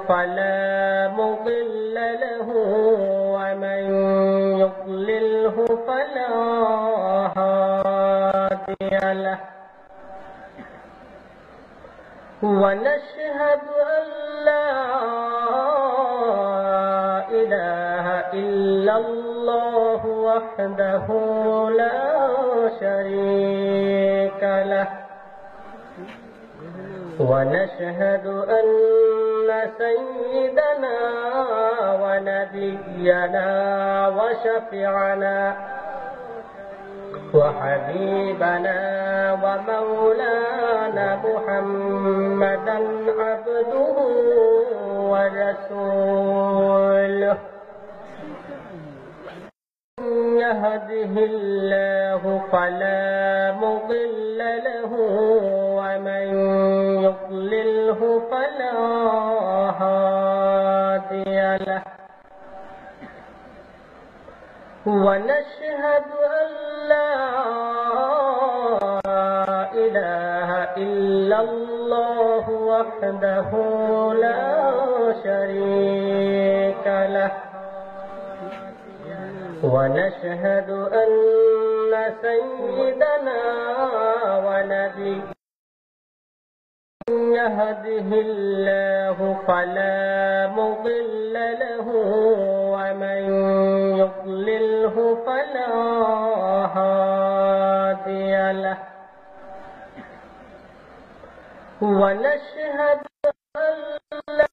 فلا مضل له ومن يضلله فلا هادي له ونشهد أن لا إله إلا الله وحده لا شريك له ونشهد أن سيدنا ونبينا وشفيعنا وحبيبنا ومولانا محمدا عبده ورسوله من يهده الله فلا مضل له ومن يضلله فلا هادي له ونشهد أن لا إله إلا الله وحده لا شريك له ونشهد أن سيدنا ونبينا يهده الله فلا مضل له ومن يضلله فلا هادي له ونشهد أن لا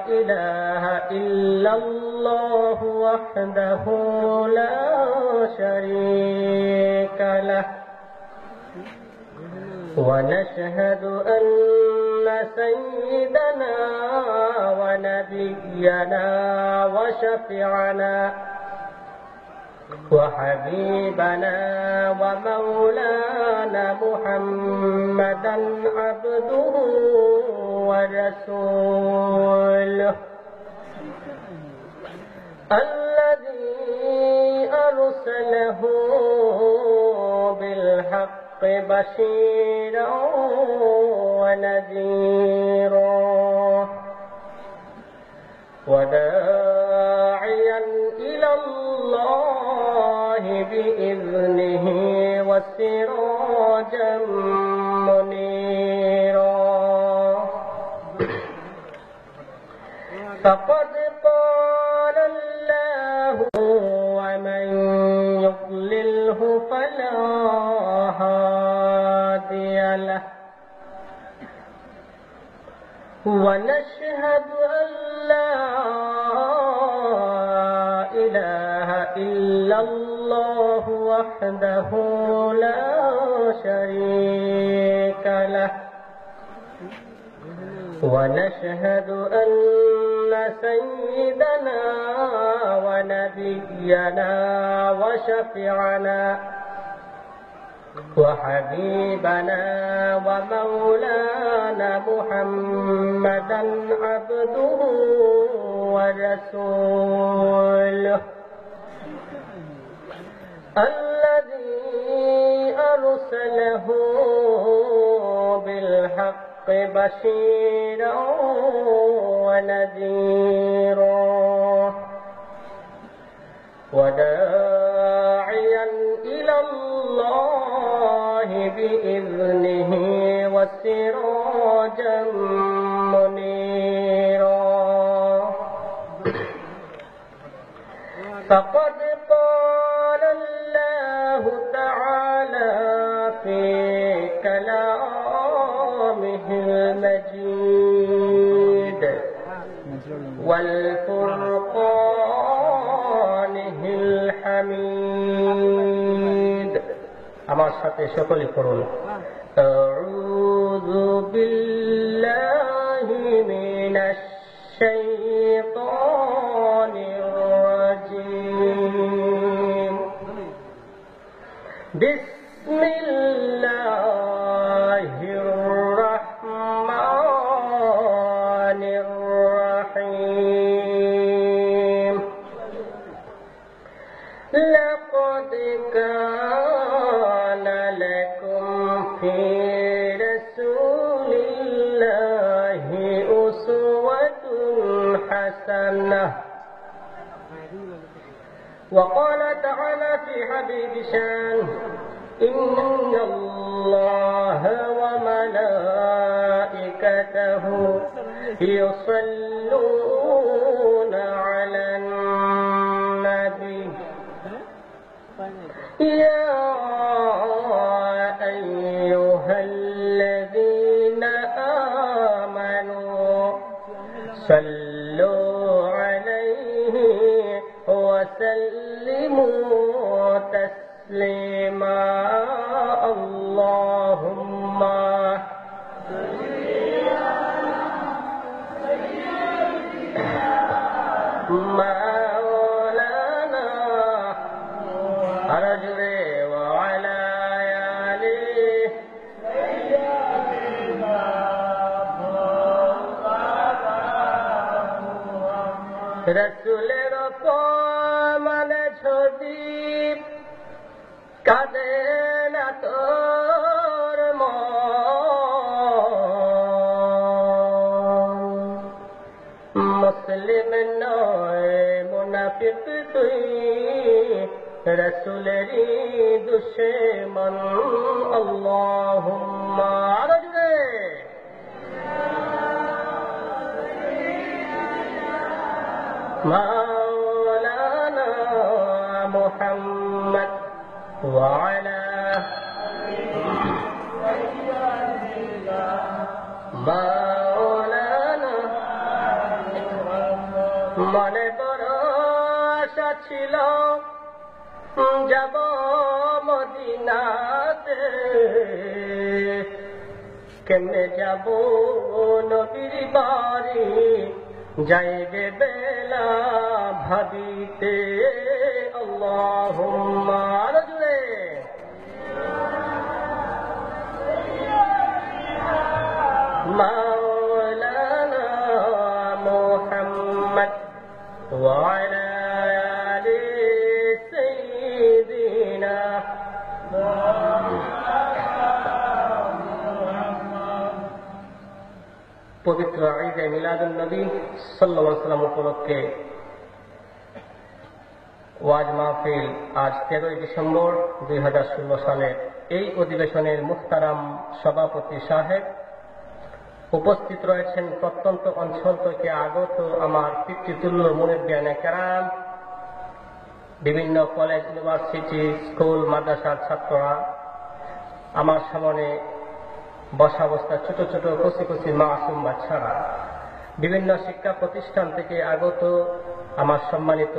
إله إلا الله وحده لا شريك له ونشهد أن سيدنا ونبينا وشفيعنا وحبيبنا ومولانا محمدا عبده ورسوله الذي أرسله بالحق بشيرا ونذيرا وداعيا إلى الله بإذنه وسراجا منيرا فقد قال الله ومن يضلله فلا هادي له ونشهد أن لا إله إلا الله وحده لا شريك له ونشهد أن سيدنا ونبينا وشفيعنا وحبيبنا ومولانا محمدا عبده ورسوله الذي أرسله بالحق بشيرا ونذيرا وداعيا إلى الله بإذنه وسراجا منيرا فقد قال الله تعالى في كلامه المجيد والفرقانه الحميد আমার সাথে সকলে পড়ুন أعوذ بالله من الشيطان الرجيم بسم الله الرحمن الرحيم لقد كان لكم في رسول الله حسنة. وقال تعالى في حبيب شان إن الله وملائكته يصلون على النبي يا أيها الذين آمنوا صلوا عليه وسلموا تسليما. اللهم مولانا رجل وعلى آله রসুলের মানে ছবি কাঁদে না তোর মুসলিম নয় মুনাফিক তুই রসুলেরই দুশমন। আল্লাহুম্মা রজুলে مولانا محمد وعلى مولانا মনে বড় আশা ছিল যাব মদিনাতে, কেমনে যাব নবীর বাড়ি যাইবে বেলা ভাবিতে। আল্লাহুম্মা রজুলে মাওলানা মুহাম্মদ ওয়া আলা আলি সাইয়্যিদিনা। পবিত্র ঈদে মিলাদুন নবী সাল্লাল্লাহু আলাইহি ওয়াসাল্লাম উপলক্ষে ওয়াজ মাহফিল আজ 13 ডিসেম্বর 2016 সালে এই অধিবেশনের মুহতারাম সভাপতি সাহেব, উপস্থিত রয়েছেন প্রত্যন্ত অঞ্চল থেকে আগত আমার পিতৃতুল্য মুরব্বিয়ানে কেরাম, বিভিন্ন কলেজ, ইউনিভার্সিটি, স্কুল, মাদ্রাসার ছাত্ররা, আমার সামনে বসা অবস্থা ছোট ছোট কচি কচি মাসুম বাচ্চারা, বিভিন্ন শিক্ষা প্রতিষ্ঠান থেকে আগত আমার সম্মানিত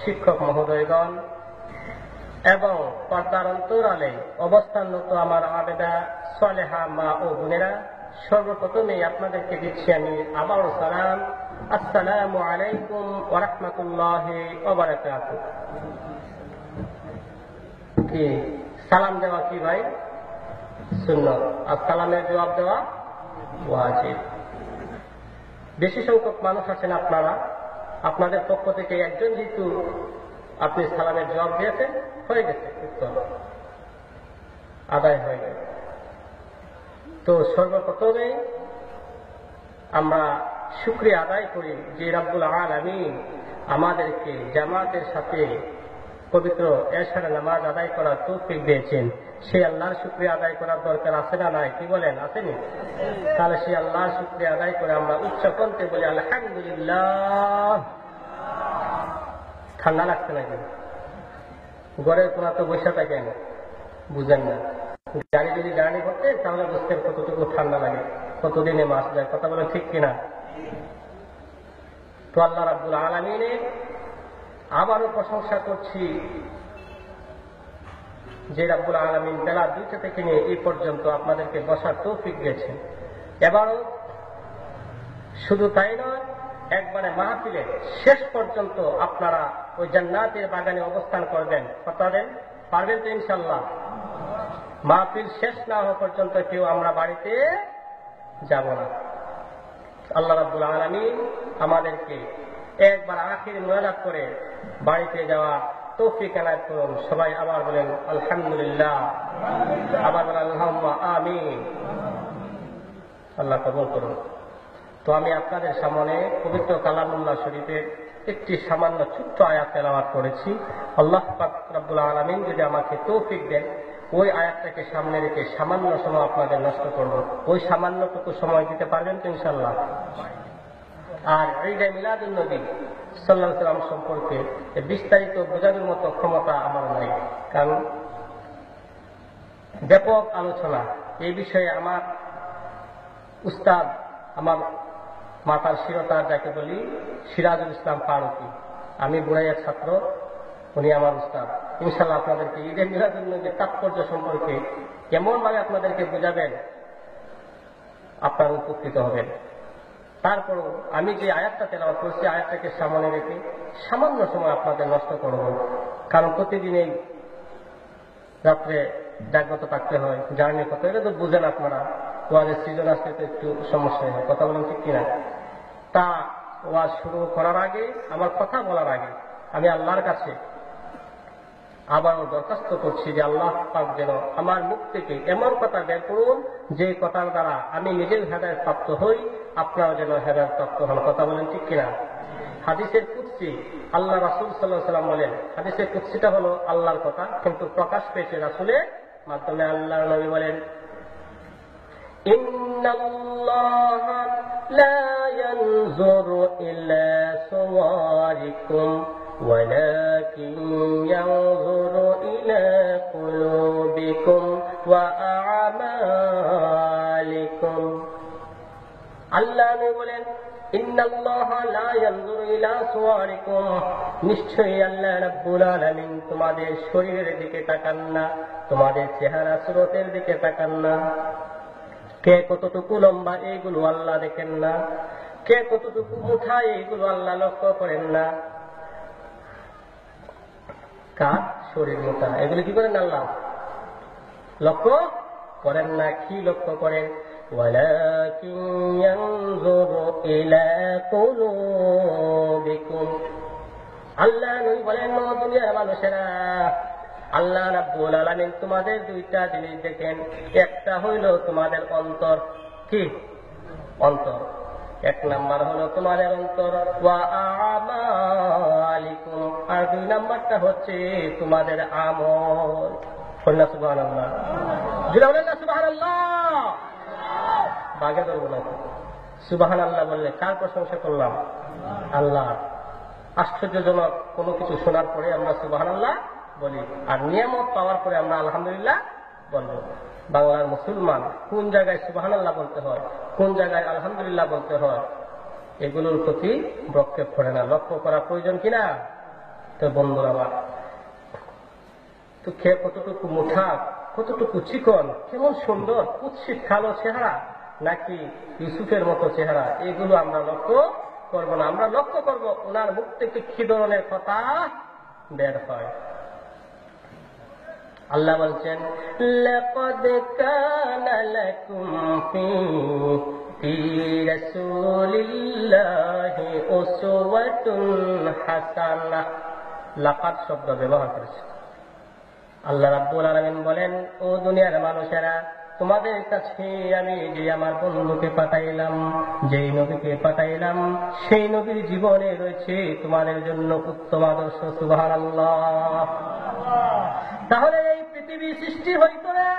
শিক্ষক মহোদয়গণ এবং পর্দার অন্তরালে অবস্থানরত আমার আবেদা সালেহা মা ও বোনেরা, সর্বপ্রথমেই আপনাদেরকে দিচ্ছি আমি আবারও সালাম। আসসালামু আলাইকুম ওয়া রাহমাতুল্লাহি ওয়া বারাকাতুহু। কি সালাম দেওয়া কি ভাই সুন্নাত, আর সালামের জবাব দেওয়া ওয়াজিব। বেশি সংখ্যক মানুষ আছেন আপনারা, আপনাদের পক্ষ থেকে একজন যেহেতু আপনি সালামের জবাব দিয়েছেন, হয়ে গেছে, উত্তর আদায় হয়ে গেছে। তো সর্বপ্রথমেই আমরা শুকরিয়া আদায় করি যে রাব্বুল আলামিন আমাদেরকে জামাতের সাথে পবিত্র এশার নামাজ আদায় করার তৌফিক দিয়েছেন। সেই আল্লাহর শুকরিয়া আদায় করার দরকার আছে না নাই? কি বলেন, আসেনি? তাহলে সেই আল্লাহর শুকরিয়া আদায় করে আমরা উচ্চ কণ্ঠে বলি আলহামদুলিল্লাহ। ঠান্ডা লাগছে নাকি? ঘরের কোনা তো বসে থাকেন, বুঝেন না। গাড়ি যদি গাড়ি করতেন তাহলে বুঝতেন কতটুকু ঠান্ডা লাগে, কতদিনে মাস যায়। কথা বলে ঠিক কিনা? তো আল্লাহ রাব্বুল আলামিনের আবারও প্রশংসা করছি যে রাব্বুল আলামিন বেলা 2টা থেকে নিয়ে এই পর্যন্ত আপনাদেরকে বসার তৌফিক দিয়েছেন। এবারও শুধু তাই নয়, একবারে মাহফিলে শেষ পর্যন্ত আপনারা ওই জান্নাতের বাগানে অবস্থান করবেন। কথা দেন, পারবেন তো ইনশাল্লাহ? মাহফিল শেষ না হওয়া পর্যন্ত কেউ আমরা বাড়িতে যাব না। আল্লাহ রাব্বুল আলামিন আমাদেরকে একবার আখির মুনাজাত করে বাড়িতে যাওয়া তৌফিক এনায়েত করুন। সবাই আবার বলেন আলহামদুলিল্লাহ, আবার বলেন আল্লাহুম্মা আমিন। আল্লাহ কবুল করুন। তো তো আমি আপনাদের সামনে পবিত্র কালামুল্লাহ শরীফের একটি সামান্য ছোট্ট আয়াত তেলাওয়াত করেছি। আল্লাহ পাক রব্বুল আলামিন যদি আমাকে তৌফিক দেন, ওই আয়াতটাকে সামনে রেখে সামান্য সময় আপনাদের নষ্ট করব। ওই সামান্যটুকু সময় দিতে পারবেন তো ইনশাআল্লাহ? আর ঈদে মিলাদুন নবী সাল্লাল্লাহু আলাইহি ওয়াসাল্লাম সম্পর্কে বিস্তারিত বোঝানোর মতো ক্ষমতা আমার নাই, কারণ ব্যাপক আলোচনা এই বিষয়ে আমার উস্তাদ, আমার মাতার শিরতার যাকে বলি সিরাজুল ইসলাম ফারুকী, আমি বুড়াইয়ার ছাত্র, উনি আমার উস্তাদ। ইনশাআল্লাহ আপনাদেরকে ঈদে মিলাদুন নবীর তাৎপর্য সম্পর্কে কেমন ভাবে আপনাদেরকে বোঝাবেন, আপনারা উপকৃত হবেন। তারপরও আমি যে আয়াতটা তেলাওয়াত করছি, আয়াতটাকে সামনে রেখে সামান্য সময় আপনাদের নষ্ট করব, কারণ প্রতিদিনই রাত্রে জাগ্রত থাকতে হয়, জার্নি করতে হয়, এটা তো বুঝেন আপনারা। ওয়াজের সিজন আসলে তো একটু সমস্যা হয়, কথা বলেন ঠিক কিনা? তা ওয়াজ শুরু করার আগে, আমার কথা বলার আগে আমি আল্লাহর কাছে আবারও দরখাস্ত করছি যে আল্লাহ পাক যেন আমার মুখ থেকে এমন কথা বের করুন যে কথার দ্বারা আমি নিজের হেদায়েত প্রাপ্ত হই, আপনারাও যেন হেদায়েত প্রাপ্ত হন। কথা বলেন ঠিক কিনা? হাদিসের কুদসি আল্লাহ রাসূল সাল্লাল্লাহু আলাইহি ওয়াসাল্লাম বলেন, হাদিসের কুদসিটা হলো আল্লাহর কথা, কিন্তু প্রকাশ পেয়েছে রাসূলের মাধ্যমে। আল্লাহর নবী বলেন, ইন্নাল্লাহা লা ইয়ানজুরু ইলা সুওয়ারিকুম ওয়ালাকিন ইয়ানজুরু ইলা কুলুবিকুম ওয়া আ'মালিকুম। আল্লাহ বলেন, ইন্নাল্লাহা লা ইয়ানজুরু ইলা সুওয়ারিকুম, নিশ্চয়ই আল্লাহ রাব্বুল আলামিন তোমাদের শরীরের দিকে তাকান না, তোমাদের চেহারা সুরতের দিকে তাকান না। কে কতটুকু লম্বা এইগুলো আল্লাহ দেখেন না, কে কতটুকু মুঠা এইগুলো আল্লাহ লক্ষ্য করেন না। কার শরীর মোটা, এগুলো কি করেন আল্লাহ লক্ষ্য করেন না। কি লক্ষ্য করেন? ওয়ালাকিন ইয়ানজুরু ইলা কুলুবিকুম। আল্লাহ নবী বলেন, ও দুনিয়ার মানুষেরা, আল্লাহ রাব্বুল আলামিন তোমাদের দুইটা জিনিস দেখেন। একটা হইল তোমাদের অন্তর। কি অন্তর? এক নাম্বার হলো তোমাদের অন্তর, ওয়া আমালিকুম, আর দুই নাম্বারটা হচ্ছে তোমাদের আমল। বলনা সুবহানাল্লাহ, জুড়ে বলেন না সুবহানাল্লাহ। বাগে ধরবো না, সুবহানাল্লাহ বললে কার প্রশংসা করলাম? আল্লাহ। আশ্চর্যজনক কোনো কিছু শোনার পরে আমরা সুবহানাল্লাহ বলি, আর নিয়ামত পাওয়ার পরে আমরা আলহামদুলিল্লাহ বলবো। বাংলার মুসলমান কোন জায়গায় সুবহানাল্লাহ বলতে হয়, কোন জায়গায় আলহামদুলিল্লাহ বলতে হয়, এগুলোর প্রতি ভ্রক্ষেপ করে না। লক্ষ্য করা প্রয়োজন কিনা? তো বন্ধুরা আমার, তো খেয়ে কতটুকু মুঠা, কতটুকু চিকন, কেমন সুন্দর কুৎসিত কালো চেহারা, নাকি ইউসুফের মতো চেহারা, এগুলো আমরা লক্ষ্য করবো না। আমরা লক্ষ্য করব ওনার মুখ থেকে কি ধরনের কথা বের হয়। আল্লাহ বলছেন, লাকাদ কানা লাকুম ফি রাসূলিল্লাহি উসওয়াতুন হাসানাহ। লাকাদ শব্দ ব্যবহার করেছে। আল্লাহ রাব্বুল আলামিন বলেন, ও দুনিয়ার মানুষেরা, তোমাদের কাছে আমি যে আমার বন্ধুকে পাঠাইলাম, যেই নবীকে পাঠাইলাম, সেই নবীর জীবনে রয়েছে তোমাদের জন্য উত্তম আদর্শ। সুবহানাল্লাহ। তাহলে এই পৃথিবী সৃষ্টি হইতো না,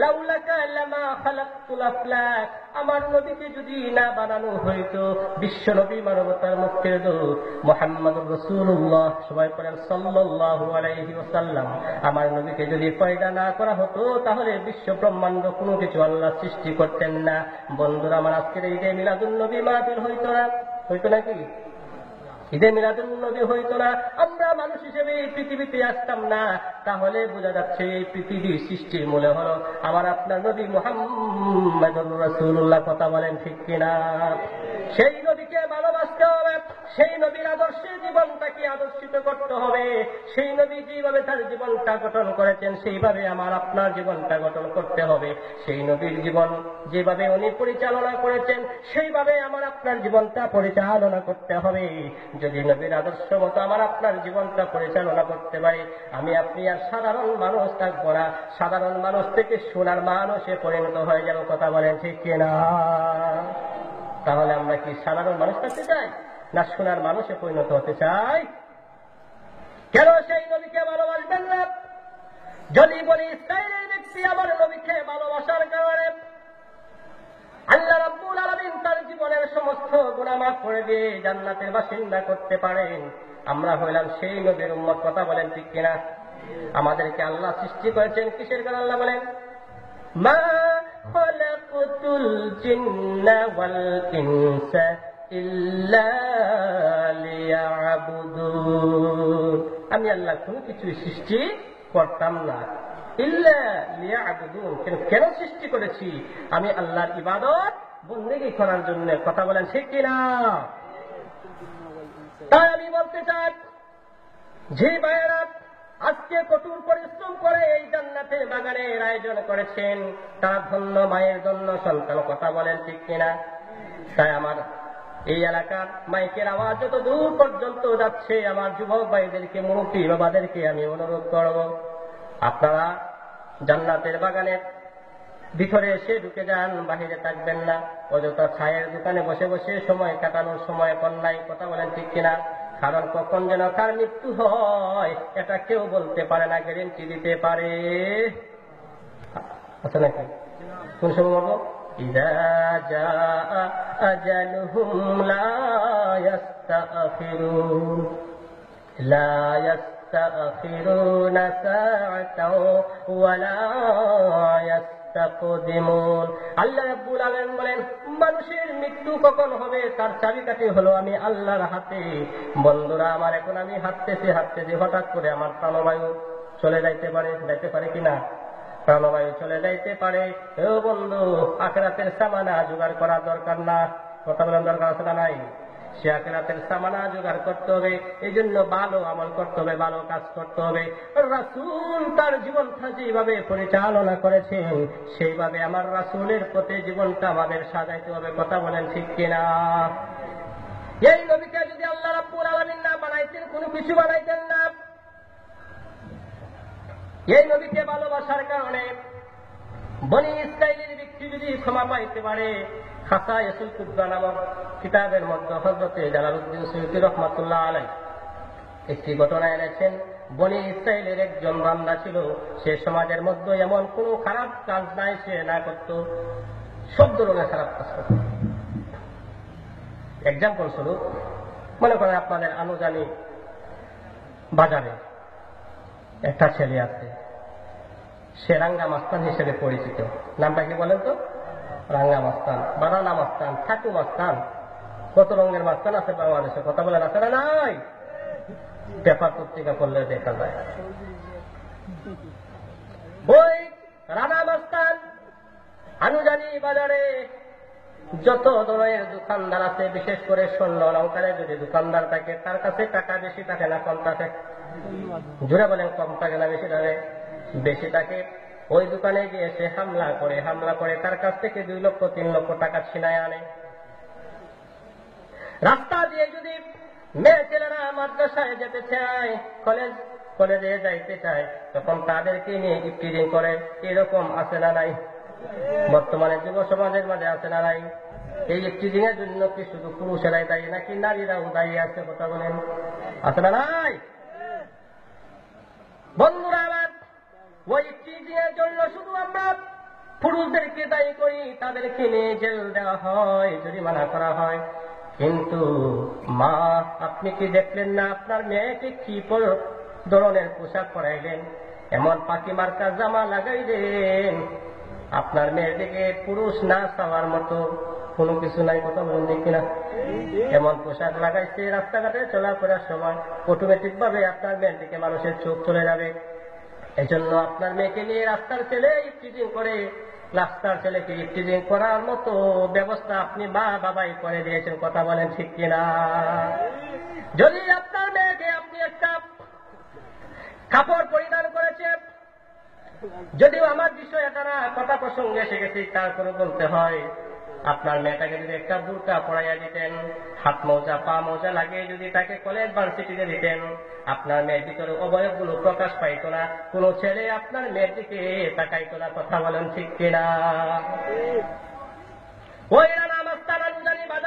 লাউলাকা লামা খালাকতুল আফলাক, আমার নবীকে যদি না বানানো হইতো, বিশ্ব নবী মানবতার মুক্তির দূত মুহাম্মদুর রাসূলুল্লাহ, সবাই পড়েন সাল্লাল্লাহু আলাইহি ওয়াসাল্লাম, আমার নবীকে যদি পয়দা না করা হতো, তাহলে বিশ্ব ব্রহ্মাণ্ড কোনো কিছু আল্লাহ সৃষ্টি করতেন না। বন্ধুরা আমার, আজকের ঈদে মিলাদুন নবী মাহফিল হইতো না, হইতো নাকি? ঈদে মিলাদুন নবী হইতো না, আমরা মানুষ হিসেবে এই পৃথিবীতে আসতাম না। তাহলে বোঝা যাচ্ছে এই পৃথিবীর সৃষ্টির মূলে হলো আমার আপনার নবী মুহাম্মদুর রাসূলুল্লাহ। কথা বলেন ঠিক কিনা? সেই নবীকে ভালোবাসতে হবে, সেই নবীর আদর্শে জীবনটাকে আদর্শিত করতে হবে। সেই নবী যেভাবে তার জীবনটা গঠন করেছেন, সেইভাবে আমার আপনার জীবনটা গঠন করতে হবে। সেই নবীর জীবন যেভাবে উনি পরিচালনা করেছেন, সেইভাবে আমার আপনার জীবনটা পরিচালনা করতে হবে। যদি নবীর আদর্শ মতো আমার আপনার জীবনটা পরিচালনা করতে পারি, আমি আপনি আর সাধারণ মানুষ থাকবো না, সাধারণ মানুষ থেকে সোনার মানুষে পরিণত হয়ে যাব। কথা বলেন ঠিক কিনা? তাহলে আমরা কি সাধারণ মানুষ হতে চাই না সোনার মানুষে পরিণত হতে চাই? কেন সেই নবীকে ভালোবাসবেন না? যদি বলি ইসরায়েলের ব্যক্তি আমার নবীকে ভালোবাসার কারণে আল্লাহ রাব্বুল আলামিন তার জীবনের সমস্ত গুনাহ মাফ করে দিয়ে জান্নাতের বাসিন্দা করতে পারেন, আমরা হইলাম সেই নবীর উম্মত। কথা বলেন ঠিক কিনা? আমাদেরকে আল্লাহ সৃষ্টি করেছেন কিসের কারণে? আল্লাহ বলেন মা খালাকুতুল জিন্না ওয়াল ইনসা ইল্লা লিয়াবুদুন। আমি আল্লাহ কোনো কিছু সৃষ্টি করতাম না ইল্লা লিয়াবুদুন। কেন সৃষ্টি করেছি? আমি আল্লাহর ইবাদত বন্দেগী করার জন্য। কথা বলেন ঠিক কিনা? তাই আমি বলতে চাই, যে ভাইয়েরা আজকে কঠোর পরিশ্রম করে এই জান্নাতের বাগানের আয়োজন করেছেন, তারা ধন্য মায়ের জন্য সন্তান। কথা বলেন ঠিক কিনা? তাই আমার এই এলাকার মাইকের আওয়াজ যত দূর পর্যন্ত যাচ্ছে, আমার যুবক ভাইদেরকে, মুরব্বী বাবাদেরকে আমি অনুরোধ করব, আপনারা জান্নাতের বাগানের ভিতরে এসে ঢুকে যান, বাহিরে থাকবেন না। অযথা ছায়ের দোকানে বসে বসে সময় কাটানোর সময় কন্যায়। কথা বলেন ঠিক কিনা? কারণ কখন যেন কার মৃত্যু হয় এটা কেউ বলতে পারে না, গ্যারেন্টি দিতে পারে আছে নাকি? কোন সময় বলবো? ইযা জাআ আজালুহুম লা ইস্তাখিরুন লা ইস্তাখিরুনা সাআতাও ওয়া লা ইস্তাকদিমুন। আল্লাহ রাব্বুল আলামিন বলেন, মানুষের মৃত্যু কখন হবে তার চাবিকাঠি হলো আমি আল্লাহর হাতে। বন্ধুরা আমার, এখন আমি হাঁটতেছি হঠাৎ করে আমার প্রাণবায়ু চলে যাইতে পারে কিনা? প্রাণবায়ু চলে যাইতে পারে। ও বন্ধু, আখিরাতের সামানা জোগাড় করা দরকার না? কথা বলার দরকার আছে না নাই? সে আখিরাতের সামানা জোগাড় করতে হবে। এই জন্য ভালো আমল করতে হবে, ভালো কাজ করতে হবে। রাসূল তার জীবনটা যেভাবে পরিচালনা করেছেন, সেইভাবে আমার রাসূলের প্রতি জীবনটা আমাদের সাজাইতে হবে। কথা বলেন ঠিক কিনা? এই নবীকে যদি আল্লাহ রাব্বুল আলামিন না বানাইতেন, কোনো কিছু বানাইতেন না। এই নবীকে ভালোবাসার কারণে বনি ইসরাইলের ব্যক্তি যদি ক্ষমা পাইতে পারে, খাসায়েসুল কুবরা নামক কিতাবের মধ্যে হযরতে জালালউদ্দিন সুয়ুতী রাহমাতুল্লাহ আলাইহি একটি ঘটনা এনেছেন। বনি ইসরাইলের একজন বান্দা ছিল, সে সমাজের মধ্যে এমন কোন খারাপ কাজ নাই সে না করত, সব ধরনের খারাপ কাজ করত। এক্সাম্পল স্বরূপ মনে করেন আপনাদের আনুজানি বাজারে একটা ছেলে আছে, সে রাঙ্গা মাস্তান হিসেবে পরিচিত। নামটা কি বলেন তো? রাঙ্গা মাস্তান, বানানা মাস্তান, ঠাকু মাস্তান, কত রঙের মাস্তান আছে বাংলাদেশে। কথা বলেন আছে না নাই? পেপার পত্রিকা করলে দেখা যায়। বই রানা মাস্তান। আনুজানি বাজারে যত ধরনের দোকানদার আছে, বিশেষ করে স্বর্ণ অলঙ্কারের যদি দোকানদার থাকে, তার কাছে টাকা বেশি থাকে না কম থাকে? জোরে বলেন, কম থাকে না বেশি থাকে? বেশি থাকে। ওই দোকানে গিয়ে সে হামলা করে তার কাছ থেকে 2 লক্ষ 3 লক্ষ টাকা ছিনায় আনে। রাস্তা দিয়ে যদি মেয়ে ছেলেরা মাদ্রাসায় যেতে চায়, কলেজে যাইতে চায়, তখন তাদেরকে নিয়ে ইফতিজিং করে। এরকম আছে না নাই? বর্তমানে যুব সমাজের মাঝে আছে না নাই? এই ইফতিজিং এর জন্য কি শুধু পুরুষেরাই দায়ী নাকি নারীরাও দায়ী আছে? কথা বলেন, আছে না নাই? বন্ধুরা আমার, ওই ইফতিজিং এর জন্য শুধু আমরা পুরুষদেরকে দায়ী করি, তাদেরকে নিয়ে জেল দেওয়া হয়, জরিমানা করা হয়। কিন্তু মা, আপনি কি দেখলেন না আপনার মেয়েকে কি ধরনের পোশাক পরাইলেন? এমন পাখি মার্কা জামা লাগাইলেন, আপনার মেয়ের দিকে পুরুষ না চাওয়ার মতো কোনো কিছু নাই। কথা বলেন দেখি না? এমন পোশাক লাগাইছে, রাস্তাঘাটে চলাফেরার সময় অটোমেটিক ভাবে আপনার মেয়ের দিকে মানুষের চোখ চলে যাবে। এই জন্য আপনার মেয়েকে নিয়ে রাস্তার ছেলে ইফতিজিং করে, রাস্তার ছেলেকে ইফতিজিং করার মতো ব্যবস্থা আপনি মা বাবাই করে দিয়েছেন। কথা বলেন ঠিক কিনা? যদি আপনার মেয়েকে আপনি একটা কাপড় পরিধান করেছে, যদিও আমার বিষয় এটা না, কথা প্রসঙ্গে এসে গেছি, তারপরে বলতে হয়, আপনার মেয়েটাকে যদি একটা বুরকা পরাইয়া দিতেন, হাত মোজা পা মোজা লাগিয়ে যদি তাকে কলেজ ভার্সিটিতে দিতেন, আপনার মেয়ের ভিতরে অবয়বগুলো প্রকাশ পাইত না, কোন ছেলে আপনার মেয়ের দিকে তাকাইত না। কথা বলেন ঠিক কিনা? ওই রানা মাস্তান আনুজানি বাজার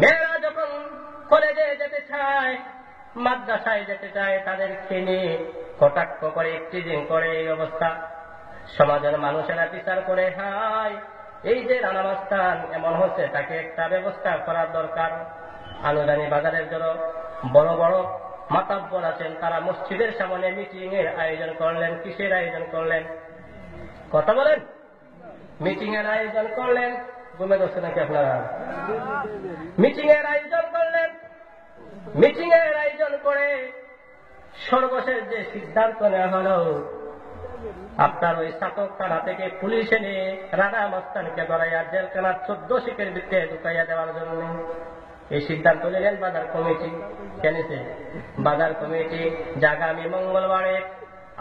মেয়েরা যখন কলেজে যেতে চায়, মাদ্রাসায় যেতে চায়, তাদেরকে নিয়ে কটাক্ষ করে, টিজিং করে। এই অবস্থা সমাজের মানুষেরা বিচার করে, হাই এই যে রানামাস্তান এমন হচ্ছে, তাকে একটা ব্যবস্থা করার দরকার। আনুদানি বাজারের জন্য বড় বড় মাতাব্বর আছেন, তারা মসজিদের সামনে মিটিং এর আয়োজন করলেন। কিসের আয়োজন করলেন? কথা বলেন। মিটিং এর আয়োজন করলেন। ঘুমে যাচ্ছে নাকি আপনারা? মিটিং এর আয়োজন করলেন। মিটিং এর আয়োজন করে সর্বশেষ যে সিদ্ধান্ত নেওয়া হল, আপনার ওই ছাতকখানা থেকে পুলিশ এনে রানা মাস্তানকে ধরাইয়া জেলখানার 14 শিখের ভিতরে ঢুকাইয়া দেওয়ার জন্য এই সিদ্ধান্ত নিলেন বাজার কমিটি। কেনেছে বাজার কমিটি যে আগামী মঙ্গলবারে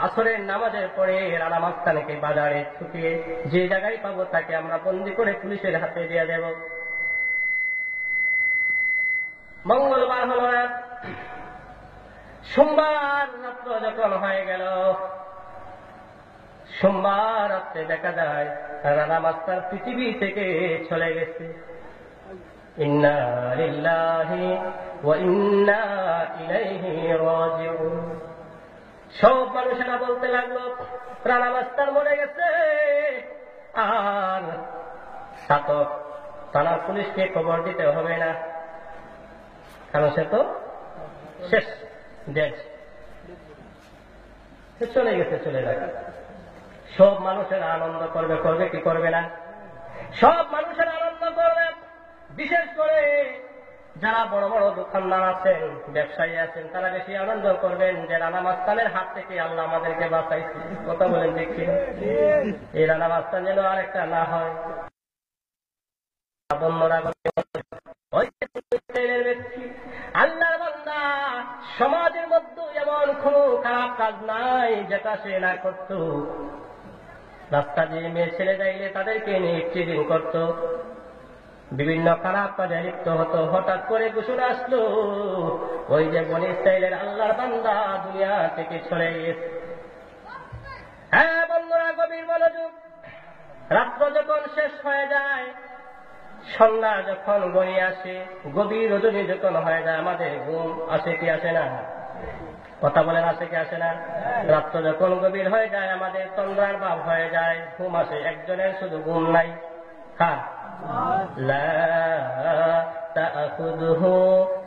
আসরের নামাজের পরে রানা মাস্তানকে বাজারে ছুটিয়ে যে জায়গায় পাবো তাকে আমরা বন্দি করে পুলিশের হাতে দিয়ে দেব। মঙ্গলবার হল রাত, সোমবার রাত্র যখন হয়ে গেল, সোমবার রাত্রে দেখা যায় রানা মাস্টার পৃথিবী থেকে চলে গেছে। ইন্না লিল্লাহি ওয়া ইন্না ইলাইহি রাজিউন। সব মানুষেরা বলতে লাগলো রানা মাস্টার মরে গেছে, আর ছাতক থানা পুলিশকে খবর দিতে হবে না, কারণ সে তো শেষ, চলে গেছে, চলে যাবে। সব মানুষেরা আনন্দ করবে, করবে কি করবে না? সব মানুষেরা আনন্দ করবে। বিশেষ করে যারা বড় বড় দোকানদার আছেন, ব্যবসায়ী আছেন, তারা বেশি আনন্দ করবেন যে রানা মাস্তানের হাত থেকে আল্লাহ আমাদেরকে বাঁচাইছে। কথা বলেন দেখি, এই রানা মাস্তান যেন আরেকটা না হয়। আল্লাহর বান্দা, সমাজের মধ্যে এমন কোন খারাপ কাজ নাই যেটা সে না করত। রাস্তা দিয়ে মেয়ে ছেলে যাইলে তাদেরকে নিয়ে চিটিং করত, বিভিন্ন খারাপ কাজে লিপ্ত হতো। হঠাৎ করে ঘোষণা আসলো, ওই যে বনি ইসরাইলের আল্লাহর বান্দা দুনিয়া থেকে চলে গেছে। হ্যাঁ বন্ধুরা, গভীর মনোযোগ। রাত্র যখন শেষ হয়ে যায়, সন্ধ্যা যখন গড়িয়ে আসে, গভীর রজনী যখন হয়ে যায়, আমাদের ঘুম আসে কি আসে না? কথা বলেন, আসে কি আসে না? রাত্র যখন গভীর হয়ে যায়, আমাদের তন্দ্রার ভাব হয়ে যায়, ঘুম আসে। একজনের শুধু ঘুম নাই, হ্যাঁ, লা তাখুযুহু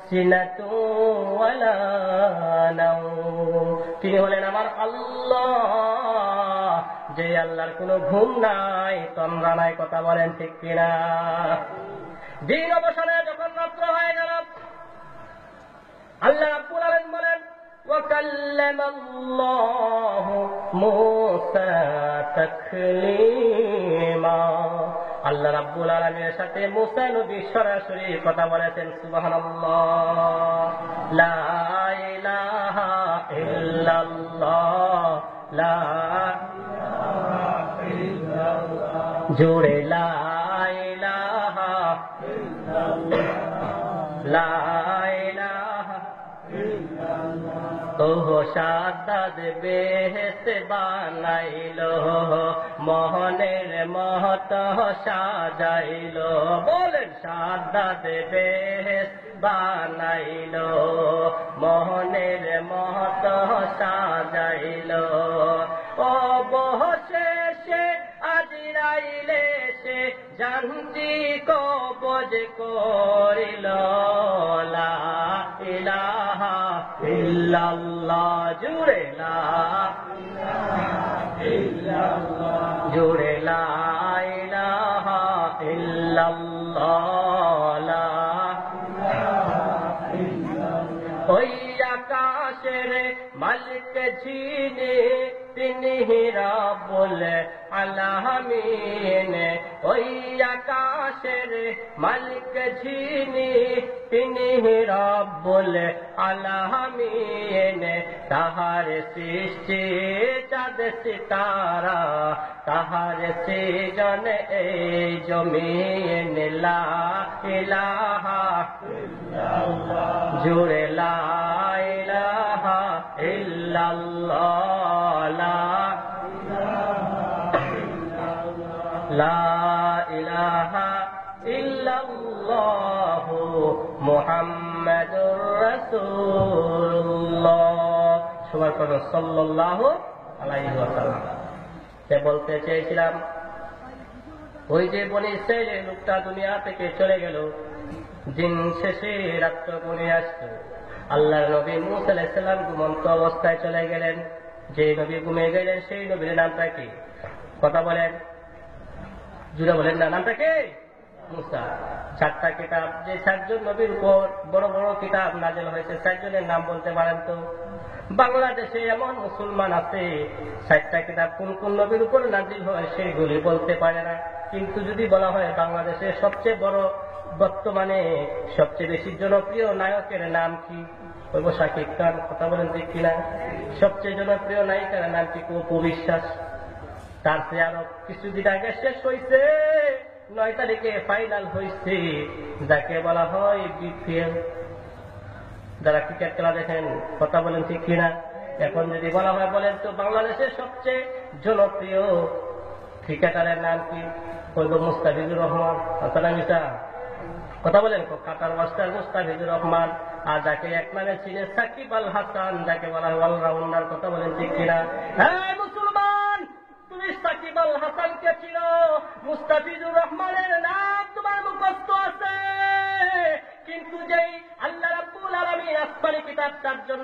সিনাতুন ওয়ালা নাওম। তিনি হলেন আমার আল্লাহ, যে আল্লাহর কোনো ঘুম নাই, তন্দ্রা নাই। কথা বলেন ঠিক কিনা? দিন অবসানে যখন রাত্র হয়ে গেল, আল্লাহ রাব্বুল আলামিন বলেন, ওয়াকাল্লামা আল্লাহু মূসা তাকলীমা। আল্লাহ রাব্বুল আলামিনের সাথে মূসা নবী সরাসরি কথা বলেছেন। সুবহানাল্লাহ, লা ইলাহা ইল্লাল্লাহ, লা ইলাহা ইল্লাল্লাহ, জোরে লা ইলাহা ইল্লাল্লাহ, লা ইলাহা ইল্লাল্লাহ। ওহো শাহাদাত বেহেশত বানাইলো, মোহনের মহত সাজাইলো। বলেন, শাহাদাত বেহেশত বানাইলো, মোহনের মহত সাজাইলো। ও বহশেষে আজরাইলে সে জানতি কবজ করিল, লা ইলাহা ইল্লাল্লাহ, জুড়ে লা ইলাহা ইল্লাল্লাহ, জুড়ে লা ইলাহা ইল্লাল্লাহ, লা ইলাহা ইল্লাল্লাহ। ওই আকাশের মালিক যিনি, তিনি রাব্বুল আলামিন। ওই আকাশের মালিক যিনি, তিনি রাব্বুল আলামিন। তাহার সৃষ্টি চাঁদ সিতারা, তাহার সৃজন এই জমিন। লা ইলাহা ইল্লাল্লাহ, জুড়ে লা ইলাহা ইল্লাল্লাহ, লা ইলাহা ইল্লাল্লাহ, মুহাম্মাদুর রাসূলুল্লাহ। সবাই করো সাল্লাল্লাহু আলাইহি ওয়াসাল্লাম। সে বলতে চেয়েছিলাম, ওই যে বনি ইসরাইলের লোকটা দুনিয়া থেকে চলে গেল, দিন শেষে রাত্র ঘনিয়ে আসতো, আল্লাহর নবী মূসা আলাইহিস সালাম ঘুমন্ত অবস্থায় চলে গেলেন। যে নবী ঘুমিয়ে গেলেন সেই নবীর নামটা কি? কথা বলেন, জুড়ে বলেন না, নামটা কি? মূসা। 4টা কিতাব, যে 4জন নবীর উপর বড় বড় কিতাব নাযিল হয়েছে, 4জনের নাম বলতে পারেন তো? বাংলাদেশে এমন মুসলমান আছে 4টা কিতাব কোন কোন নবীর উপর নাযিল হয় সেইগুলি বলতে পারে না। কিন্তু যদি বলা হয় বাংলাদেশের সবচেয়ে বড়, বর্তমানে সবচেয়ে বেশি জনপ্রিয় নায়কের নাম কি? বলব শাকিব খান। কথা বলেন ঠিক কিনা? সবচেয়ে জনপ্রিয় নায়িকার নাম কি? অপু বিশ্বাস। তার চেয়ে আরো কিছুদিন আগে শেষ হয়েছে, 9 তারিখে ফাইনাল হয়েছে, যাকে বলা হয় বিপিএল। যারা ক্রিকেট খেলা দেখেন, কথা বলেন ঠিক কিনা? এখন যদি বলা হয় বলেন তো বাংলাদেশের সবচেয়ে জনপ্রিয় ক্রিকেটারের নাম কি? বলবো মুস্তাফিজুর রহমান। আসলে মিশা কথা বলেন, কাতার মাস্টার মুস্তাফিজুর রহমান। আর যাকে এক নামে ছিলেন সাকিব আল হাসান, যাকে বলা হয় অলরাউন্ডার। কথা বলেন ঠিক কিনা? হ্যাঁ মুসলমান, তুমি সাকিব আল হাসানকে ছিল, মুস্তাফিজুর রহমানের নাম তোমার মুখস্থ আছে, কিন্তু যেই আল্লাহ রাব্বুল আলামিন আসমানি কিতাব 4জন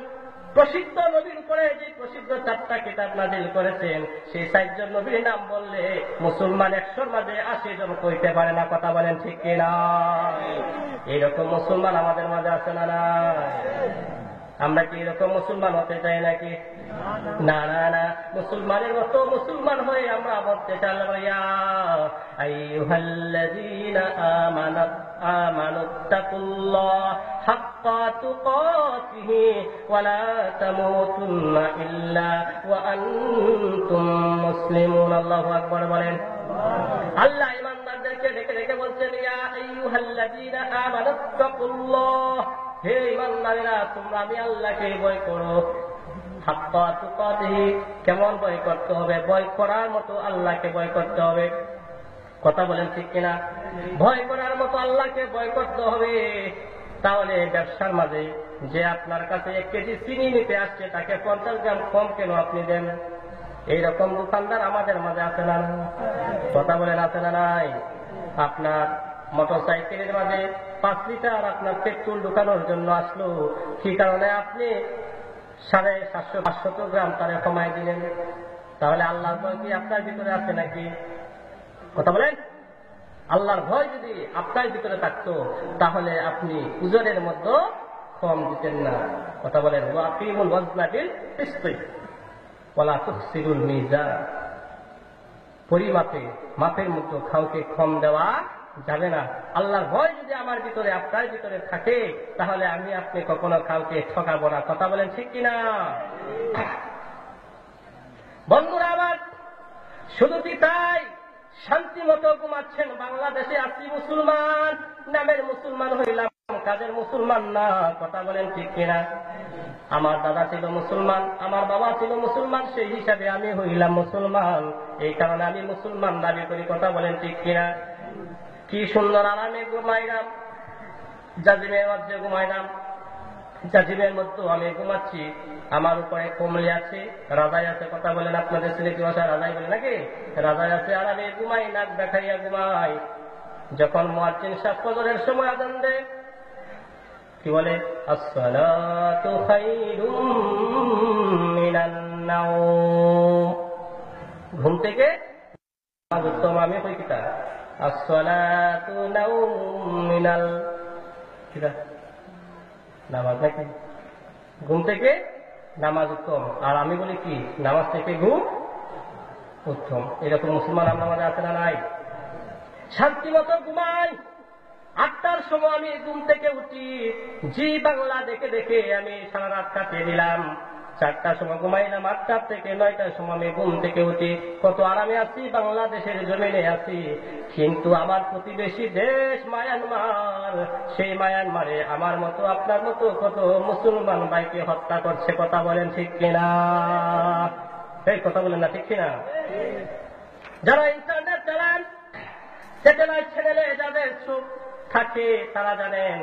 প্রসিদ্ধ নবীর উপরে যে প্রসিদ্ধ 4টা কিতাব নাযিল করেছেন, সেই 4জন নবীর নাম বললে মুসলমান 100-র মাঝে 80 জন কইতে পারে না। কথা বলেন ঠিক কিনা? এইরকম মুসলমান আমাদের মাঝে আছে না নাই? আমরা কি এরকম মুসলমান হতে চাই নাকি? না না না, মুসলমানের মতো মুসলমান হয়ে আমরা বলতে চাইলাম, ইয়া আইয়ুহাল্লাযীনা আমানুত্তাকুল্লাহ হাক্কা তুকাতিহি ওয়া লা তামুতুন্না ইল্লা ওয়া আনতুম মুসলিমুন। আল্লাহু আকবার বলেন। আল্লাহ ঈমানদারদেরকে ডেকে ডেকে বলছেন, ইয়া আইয়ুহাল্লাযীনা আমানুত্তাকুল্লাহ, হে ঈমানদারেরা তোমরা আমি আল্লাহকে ভয় করো। হাক্কা তুকাতিহি, কেমন ভয় করতে হবে? ভয় করার মতো আল্লাহকে ভয় করতে হবে। কথা বলেন ঠিক কিনা? ভয় করার মতো আল্লাহকে ভয় করতে হবে। তাহলে ব্যবসার মাঝে যে আপনার কাছে 1 কেজি চিনি নিতে আসছে, তাকে 50 গ্রাম কম কেন আপনি দেন? এইরকম দোকানদার আমাদের মাঝে আছে না? কথা বলেন আছে না নাই? আপনার মোটরসাইকেলের মাঝে 5 লিটার আপনার পেট্রোল ঢুকানোর জন্য আসলো, কি কারণে আপনি 750-500 গ্রাম তারে কমাই দিলেন? তাহলে আল্লাহর ভয় কি আপনার ভিতরে আছে নাকি? কথা বলেন। আল্লাহর ভয় যদি আপনার ভিতরে থাকতো তাহলে আপনি ওজনের মধ্যে কম দিতেন না। কথা বলেন। ওয়াকিমুল ওয়াজনা বিল কিসতি ওয়ালা তুখসিরুল মিজান, পরিমাপে মাপের মতো কাউকে কম দেওয়া যাবে না। আল্লাহর ভয় যদি আমার ভিতরে আপনার ভিতরে থাকে তাহলে আমি আপনি কখনো কাউকে ঠকাবো না। কথা বলেন ঠিক কিনা? বন্ধুরা আমার, শুধু কি তাই শান্তি মতো ঘুমাচ্ছেন? বাংলাদেশে আছি মুসলমান, নামের মুসলমান হইলাম, কাজের মুসলমান না। কথা বলেন ঠিক কিনা? আমার দাদা ছিল মুসলমান, আমার বাবা ছিল মুসলমান, সেই হিসাবে আমি হইলাম মুসলমান, এই কারণে আমি মুসলমান দাবি করি। কথা বলেন ঠিক কিনা? কি সুন্দর আরামে ঘুমাইলাম, জাজিমের মধ্যে ঘুমাইলাম, জাজিমের মধ্যে আমি ঘুমাচ্ছি, আমার উপরে কমলি আছে, রাজাই আছে। কথা বলেন, আপনাদের সিলেটি ভাষা রাজাই বলে নাকি? রাজাই আছে, আর আমি ঘুমাই, নাক দেখাইয়া ঘুমাই। যখন মুয়াজ্জিন সাহেব ফজরের সময় আযান দেয়, কি বলে? আসসালাতু খায়রুম মিনান নাওম, ঘুম থেকে উত্তম। আমি কই কিতা? আসসালাতু নাওম মিনাল কিতা? নামাজ নাকি? ঘুম থেকে নামাজ উত্তম। আর আমি বলি কি? নামাজ থেকে ঘুম উত্তম। এরকম মুসলমান আমরা মাঝে আছে না নাই? শান্তি মতো ঘুমাই। 8টার সময় আমি ঘুম থেকে উঠি, জি বাংলা দেখে দেখে আমি সারা রাত কাটিয়ে দিলাম। 4টার সময় ঘুমাইলাম, 8টা থেকে 9টার সময় আমি ঘুম থেকে উঠি। কত আরামে আছি, বাংলাদেশের জমিনে আছি। কিন্তু আমার প্রতিবেশী দেশ মায়ানমার, সেই মায়ানমারে আমার মতো আপনার মতো কত মুসলমান ভাইকে হত্যা করছে। কথা বলেন ঠিক কিনা? এই কথা বলেন না ঠিক কিনা? যারা ইন্টারনেট চালান, স্যাটেলাইট চ্যানেলে যাদের চোখ থাকে তারা জানেন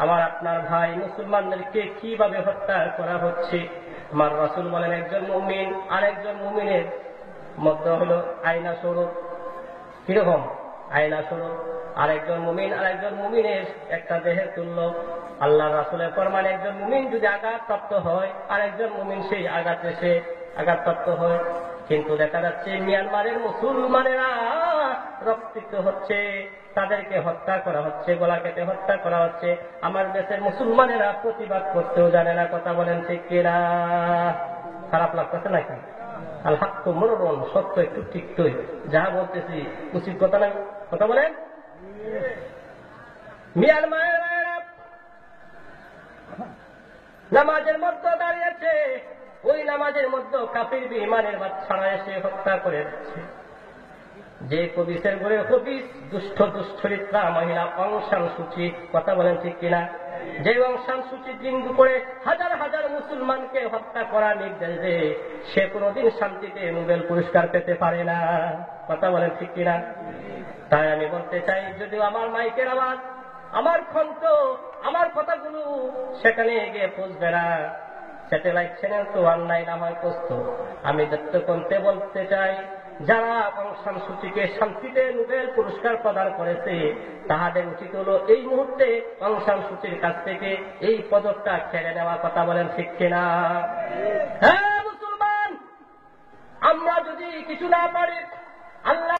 আমার আপনার ভাই মুসলমানদেরকে কিভাবে হত্যা করা হচ্ছে। আমার রাসূল বলেন, একজন মুমিন আরেকজন মুমিনের মধ্যে হলো আয়না স্বরূপ। কিরকম? আয়না স্বরূপ। আরেকজন মুমিন আরেকজন মুমিনের একটা দেহের তুল্য। আল্লাহ রাসূলের ফরমান, একজন মুমিন যদি আঘাতপ্রাপ্ত হয় আরেকজন মুমিন সেই আঘাতে সে আঘাতপ্রাপ্ত হয়। কিন্তু দেখা যাচ্ছে মিয়ানমারের মুসলমানেরা রক্তাক্ত হচ্ছে, তাদেরকে হত্যা করা হচ্ছে, গলা কেটে হত্যা করা হচ্ছে। আমার দেশের মুসলমানেরা প্রতিবাদ করতেও জানে না। কথা বলেন ঠিক কিনা? খারাপ লাগতেছে নাকি? আল হাক্কু মুররুন, সত্য একটু ঠিকই, যা বলতেছি উচিত কথা না। কথা বলেন। মিয়ানমারের নামাজের মধ্যে দাঁড়িয়েছে, ওই নামাজের মধ্যে কাফির বেঈমানের বাচ্চারা এসে হত্যা করে দিচ্ছে। যে কবিসের ঘরে কবিস দুষ্ট দুশ্চরিত্রা মহিলা অং সান সূচি। কথা বলেন ঠিক কিনা? যে অং সান সূচি দিন দুপুরে হাজার হাজার মুসলমানকে হত্যা করার নির্দেশ দেয়, সে কোনোদিন শান্তিতে নোবেল পুরস্কার পেতে পারে না। কথা বলেন ঠিক কিনা? তাই আমি বলতে চাই, যদিও আমার মাইকের আওয়াজ, আমার কণ্ঠ, আমার কথাগুলো সেখানে গিয়ে পৌঁছবে না, স্যাটেলাইট চ্যানেল তো অনলাইন না হয় পৌঁছত। আমি দত্তকণ্ঠে বলতে চাই, যারা অং সান সূচিকে শান্তিতে নোবেল পুরস্কার প্রদান করেছে, তাহাদের উচিত হলো এই মুহূর্তে অং সান সূচির কাছ থেকে এই পদকটা ছেড়ে নেওয়া। কথা বলেন ঠিক কিনা? হ্যাঁ মুসলমান, আমরা যদি কিছু না পারি, আল্লাহ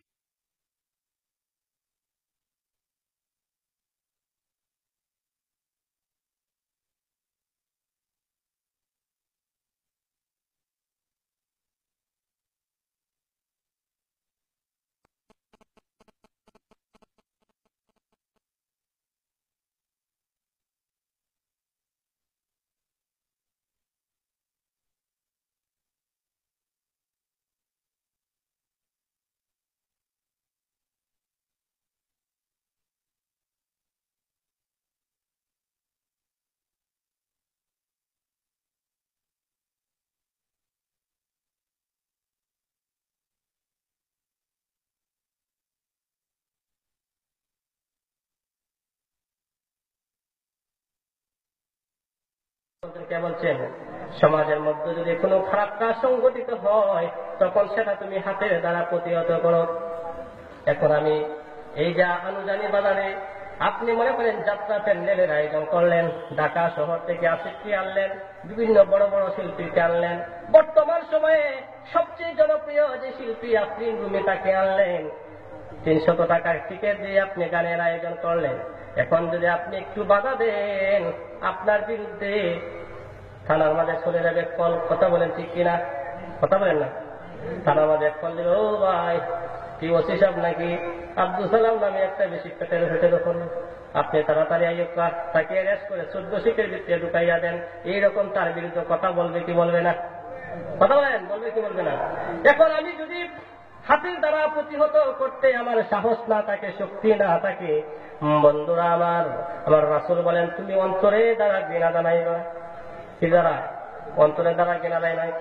বলছেন, সমাজের মধ্যে যদি কোনো খারাপ কাজ সংঘটিত হয়, তখন সেটা তুমি হাতের দ্বারা প্রতিহত করো। এখন আমি এই যা আনুজানি বাজারে আপনি মনে করেন যাত্রা প্যান্ডেলের আয়োজন করলেন, ঢাকা শহর থেকে আশিককে আনলেন, বিভিন্ন বড় বড় শিল্পীকে আনলেন, বর্তমান সময়ে সবচেয়ে জনপ্রিয় যে শিল্পী আফরিন রুমি তাকে আনলেন, 300 টাকার টিকিট দিয়ে আপনি গানের আয়োজন করলেন। এখন যদি আপনি একটু বাধা দেন, আপনার বিরুদ্ধে থানার মাঝে চলে যাবে কল। কথা বলেন ঠিক কিনা? কথা বলেন না? থানার মাঝে কল দিল, ও ভাই কি ওসি সাহেব নাকি আব্দুল সালাম নামে একটা বেশি পেটের ফেটে যখন আপনি তাড়াতাড়ি আইয়ুকা তাকে অ্যারেস্ট করে 14 শিখের ভিতরে ঢুকাইয়া দেন। এইরকম তার বিরুদ্ধে কথা বলবে কি বলবে না? কথা বলেন, বলবে কি বলবে না? এখন আমি যদি হাতের দ্বারা প্রতিহত করতে আমার সাহস না থাকে, শক্তি না থাকে, বন্ধুরা আমার রাসূল বলেন, তুমি অন্তরে দ্বারা ঘৃণা জানাইবা। কি দ্বারা? অন্তরের দ্বারা ঘৃণা জানাই।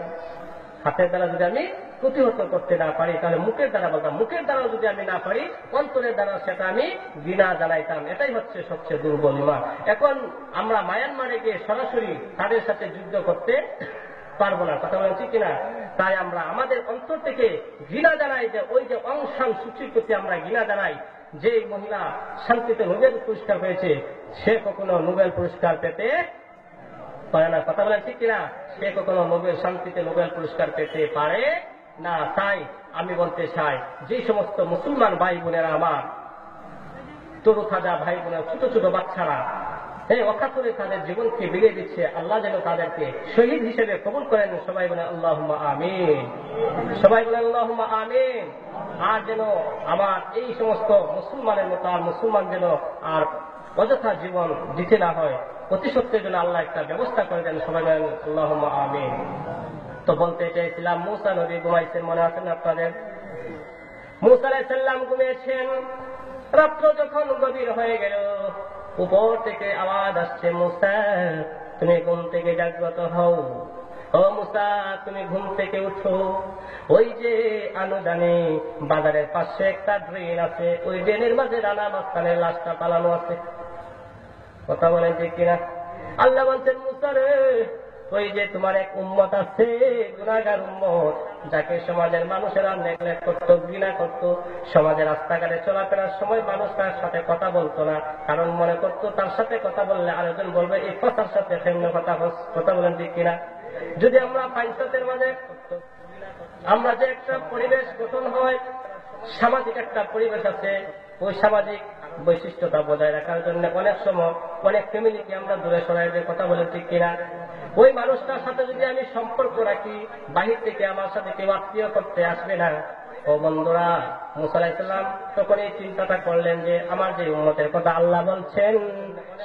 হাতের দ্বারা যদি আমি প্রতিহত করতে না পারি, তাহলে মুখের দ্বারা বলতাম। মুখের দ্বারা যদি আমি না পারি, অন্তরের দ্বারা সেটা আমি ঘৃণা জানাইতাম। এটাই হচ্ছে সবচেয়ে দুর্বল ঈমান। এখন আমরা মায়ানমারে গিয়ে সরাসরি তাদের সাথে যুদ্ধ করতে পারবো না। কথা বলছি কিনা? তাই আমরা আমাদের অন্তর থেকে ঘৃণা জানাই, যে ওই যে অং সান সূচির প্রতি আমরা ঘৃণা জানাই। যে মহিলা শান্তিতে নোবেল পুরস্কার পেয়েছে, সে কখনো নোবেল পুরস্কার পেতে পারে না। কথা বলেন ঠিক কিনা? সে কখনো নোবেল শান্তিতে নোবেল পুরস্কার পেতে পারে না। তাই আমি বলতে চাই, যে সমস্ত মুসলমান ভাই বোনেরা, আমার তরু তাজা ভাই বোনেরা, ছোট ছোট বাচ্চারা অকাতরে তাদের জীবনকে বিলিয়ে দিচ্ছে, আল্লাহ যেন তাদেরকে শহীদ হিসেবে কবুল করেন। সবাই বলে আল্লাহুম্মা আমিন। সবাই বলে আল্লাহুম্মা আমিন। আর যেন আমার এই সমস্ত মুসলমানের মতো আর মুসলমান যেন আর অযথা জীবন দিতে না হয়, অতি সত্ত্বের জন্য আল্লাহ একটা ব্যবস্থা করে দেন। সবাই বলেন আল্লাহুম্মা আমিন। তো বলতে চাইছিলাম, মুসা নবী ঘুমাইছেন, মনে আছেন আপনাদের? মুসা আলাইহিস সালাম ঘুমিয়েছেন। রাত্র যখন গভীর হয়ে গেল, উপর থেকে আওয়াজ আসছে, মুসা তুমি ঘুম থেকে জাগ্রত হও, ও মুসা তুমি ঘুম থেকে উঠো। ওই যে আনুদানি বাজারের পাশে একটা ড্রেন আছে, ওই ড্রেনের মাঝে রানা মাস্তানের লাশটা পালানো আছে। কথা বলেন ঠিক কিনা? আল্লাহ বলছেন মুসা রে, ওই যে তোমার এক উম্মত আছে, গুনাহগার উম্মত, যাকে সমাজের মানুষেরা নেগলেক্ট করত, ঘৃণা করত। সমাজের রাস্তাঘাটে চলাফেরার সময় মানুষ তার সাথে কথা বলতো না, কারণ মনে করতো তার সাথে কথা বললে আরেকজন বলবে এই কথার সাথে ভিন্ন কথা বলেন ঠিক কিনা? যদি আমরা পাইসাতের মাঝে আমরা যে একটা পরিবেশ গঠন হয়, সামাজিক একটা পরিবেশ আছে, ওই সামাজিক বৈশিষ্ট্যতা বজায় রাখার জন্য অনেক সময় অনেক ফ্যামিলিকে আমরা দূরে সরাই দিয়ে কথা বলে ঠিক কিনা? ওই মানুষটার সাথে যদি আমি সম্পর্ক রাখি, বাহির থেকে আমার সাথে কেউ আত্মীয় করতে আসবে না। ও বন্ধুরা, মুসা আলাইহিস সালাম তখন এই চিন্তাটা করলেন যে আমার যে উম্মতের কথা আল্লাহ বলছেন,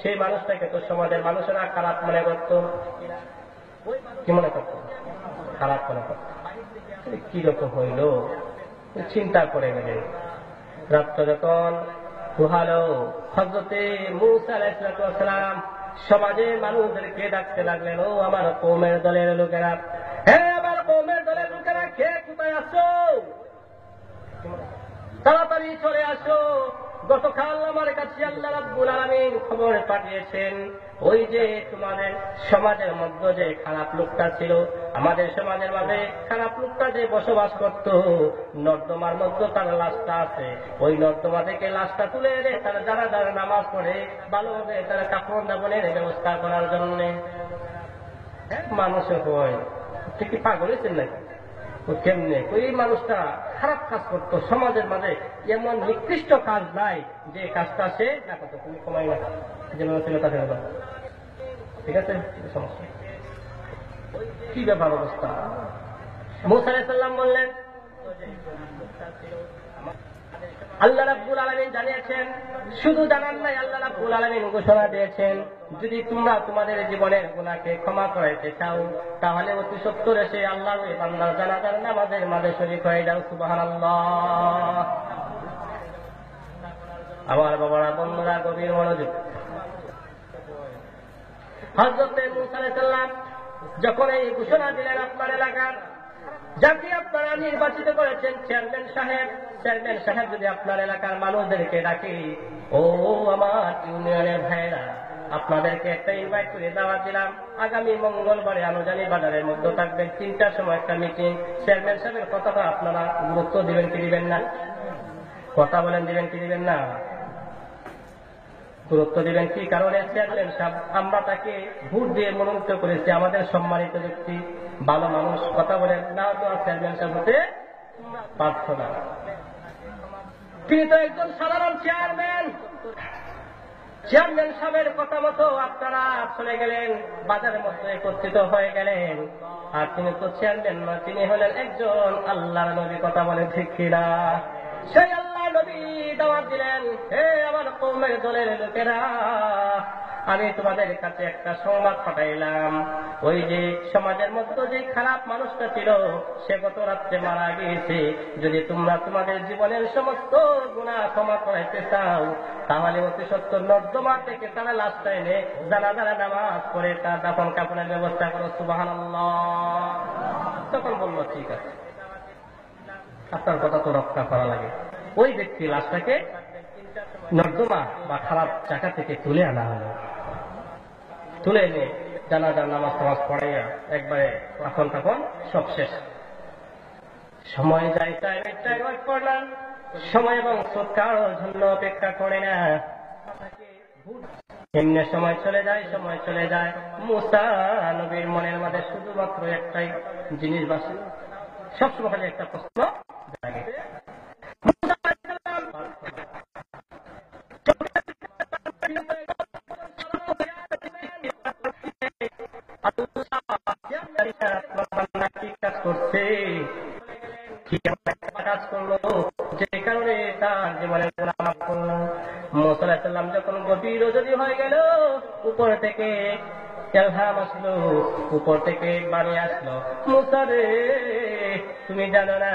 সেই মানুষটাকে তো সমাজের মানুষেরা খারাপ মনে করত। কি মনে করত? খারাপ মনে করত। কিরকম হইল চিন্তা করে গেলেন। রাত্র যখন পোহালো, হযরতে মূসা আলাইহিস সালাম সমাজের মানুষদেরকে ডাকতে লাগলেন, ও আমার কওমের দলের লোকেরা, হে আমার কওমের দলের লোকেরা, কে কোথায় আছো? তাড়াতাড়ি চলে আসো। গতকাল আমার কাছে আল্লাহ রাব্বুল আলামিন খবর পাঠিয়েছেন, ওই যে তোমাদের সমাজের মধ্যে যে খারাপ লোকটা ছিল, আমাদের সমাজের মাঝে খারাপ লোকটা যে বসবাস করত, নর্দমার মধ্যে তার লাশটা আছে। ওই নর্দমা থেকে লাশটা তুলে এনে তারা যারা যারা নামাজ পড়ে ভালোভাবে তারা কাপড় দাপনের ব্যবস্থা করার জন্য। মানুষে হয় ঠিকই পাগল হয়েছেন নাকি? কেমনে ওই মানুষটা খারাপ কাজ করতো, সমাজের মাঝে এমন নিকৃষ্ট কাজ নাই যে কাজটা সে না করতো। তুমি কমাই না যেভাবে ছিল তাকে, ঠিক আছে? সমস্যা কি ব্যাপার অবস্থা? মূসা আলাইহিস সালাম বললেন, আল্লাহ রাব্বুল আলামিন জানিয়েছেন, শুধু জানান নাই, আল্লাহ রাব্বুল আলামিন ঘোষণা দিয়েছেন, যদি তোমরা তোমাদের জীবনের গুনাহকে ক্ষমা করাইতে চাও, তাহলে অতি সত্বর এসে আল্লাহর বান্দার জানাজার নামাজের মাঝে শরীক হয়ে যাও। সুবহানাল্লাহ। আমার বাবারা, বন্ধুরা, গভীর মনোযোগ। হযরতে মূসা আলাইহিস সালাম যখন এই ঘোষণা দিলেন, আপনার এলাকার যাকে আপনারা নির্বাচিত করেছেন চেয়ারম্যান সাহেব যদি আপনার এলাকার মানুষদেরকে ডাকে, ও আমার ইউনিয়নের ভাইয়েরা, আপনাদেরকে একটা ইনভাইট করে দাওয়াত দিলাম, আগামী মঙ্গলবারে আনুজানি বাজারের মধ্যে থাকবেন 3টার সময় একটা মিটিং। চেয়ারম্যান সাহেবের কথাটা আপনারা গুরুত্ব দিবেন কি দিবেন না? কথা বলেন, দিবেন কি দিবেন না? গুরুত্ব দিবেন। কি কারণে? চেয়ারম্যান সাহেব, আমরা তাকে ভোট দিয়ে মনোনীত করেছি, আমাদের সম্মানিত ব্যক্তি, ভালো মানুষ। কথা বলেন না, তো চেয়ারম্যান সাহেব হতে পারত না। তিনি তো একজন সাধারণ চেয়ারম্যান। চেয়ারম্যান সাহেবের কথা মতো আপনারা চলে গেলেন, বাজারের মধ্যে একত্রিত হয়ে গেলেন। আর তিনি তো চেয়ারম্যান না, তিনি হলেন একজন আল্লাহর নবী। কথা বলেন ঠিক কিনা? সেই আল্লাহ নবী দাওয়াত দিলেন, হে আমার কওমের দলের লোকেরা, আমি তোমাদের কাছে একটা সংবাদ পাঠাইলাম, ওই যে সমাজের মধ্যে যে খারাপ মানুষটা ছিল, সে গত রাত্রে মারা গিয়েছে। যদি তোমরা তোমাদের জীবনের সমস্ত গুনাহ ক্ষমা করাইতে চাও, তাহলে অতি সত্বর নর্দমা থেকে তারা লাশটা এনে জানাজার নামাজ পড়ে তার দাফন কাফনের ব্যবস্থা করো। সুবহানাল্লাহ। তখন বললো, ঠিক আছে, আপনার কথা তো রক্ষা করা লাগে। ওই ব্যক্তি লাশটাকে নর্দমা বা খারাপ জায়গা থেকে তুলে আনা হলো। তুলে এনে জানাজার নামাজ পড়াইয়া একবারে তখন সব শেষ। সময় যায়, টাইম পড়লাম, সময় এবং সৎকার জন্য অপেক্ষা করে না, এমনি সময় চলে যায়। মূসা নবীর মনের মধ্যে শুধুমাত্র একটাই জিনিস বাসে, সবসময় খালি একটা প্রশ্ন জাগে, করছে কাজ করলো যে কারণে তার জীবনে মাফ করলো। মূসা আলাইহিস সালাম যখন গভীর রজনী হয়ে গেল, উপর থেকে ইলহাম আসলো, উপর থেকে বাণী আসলো, মূসা রে, তুমি জানো না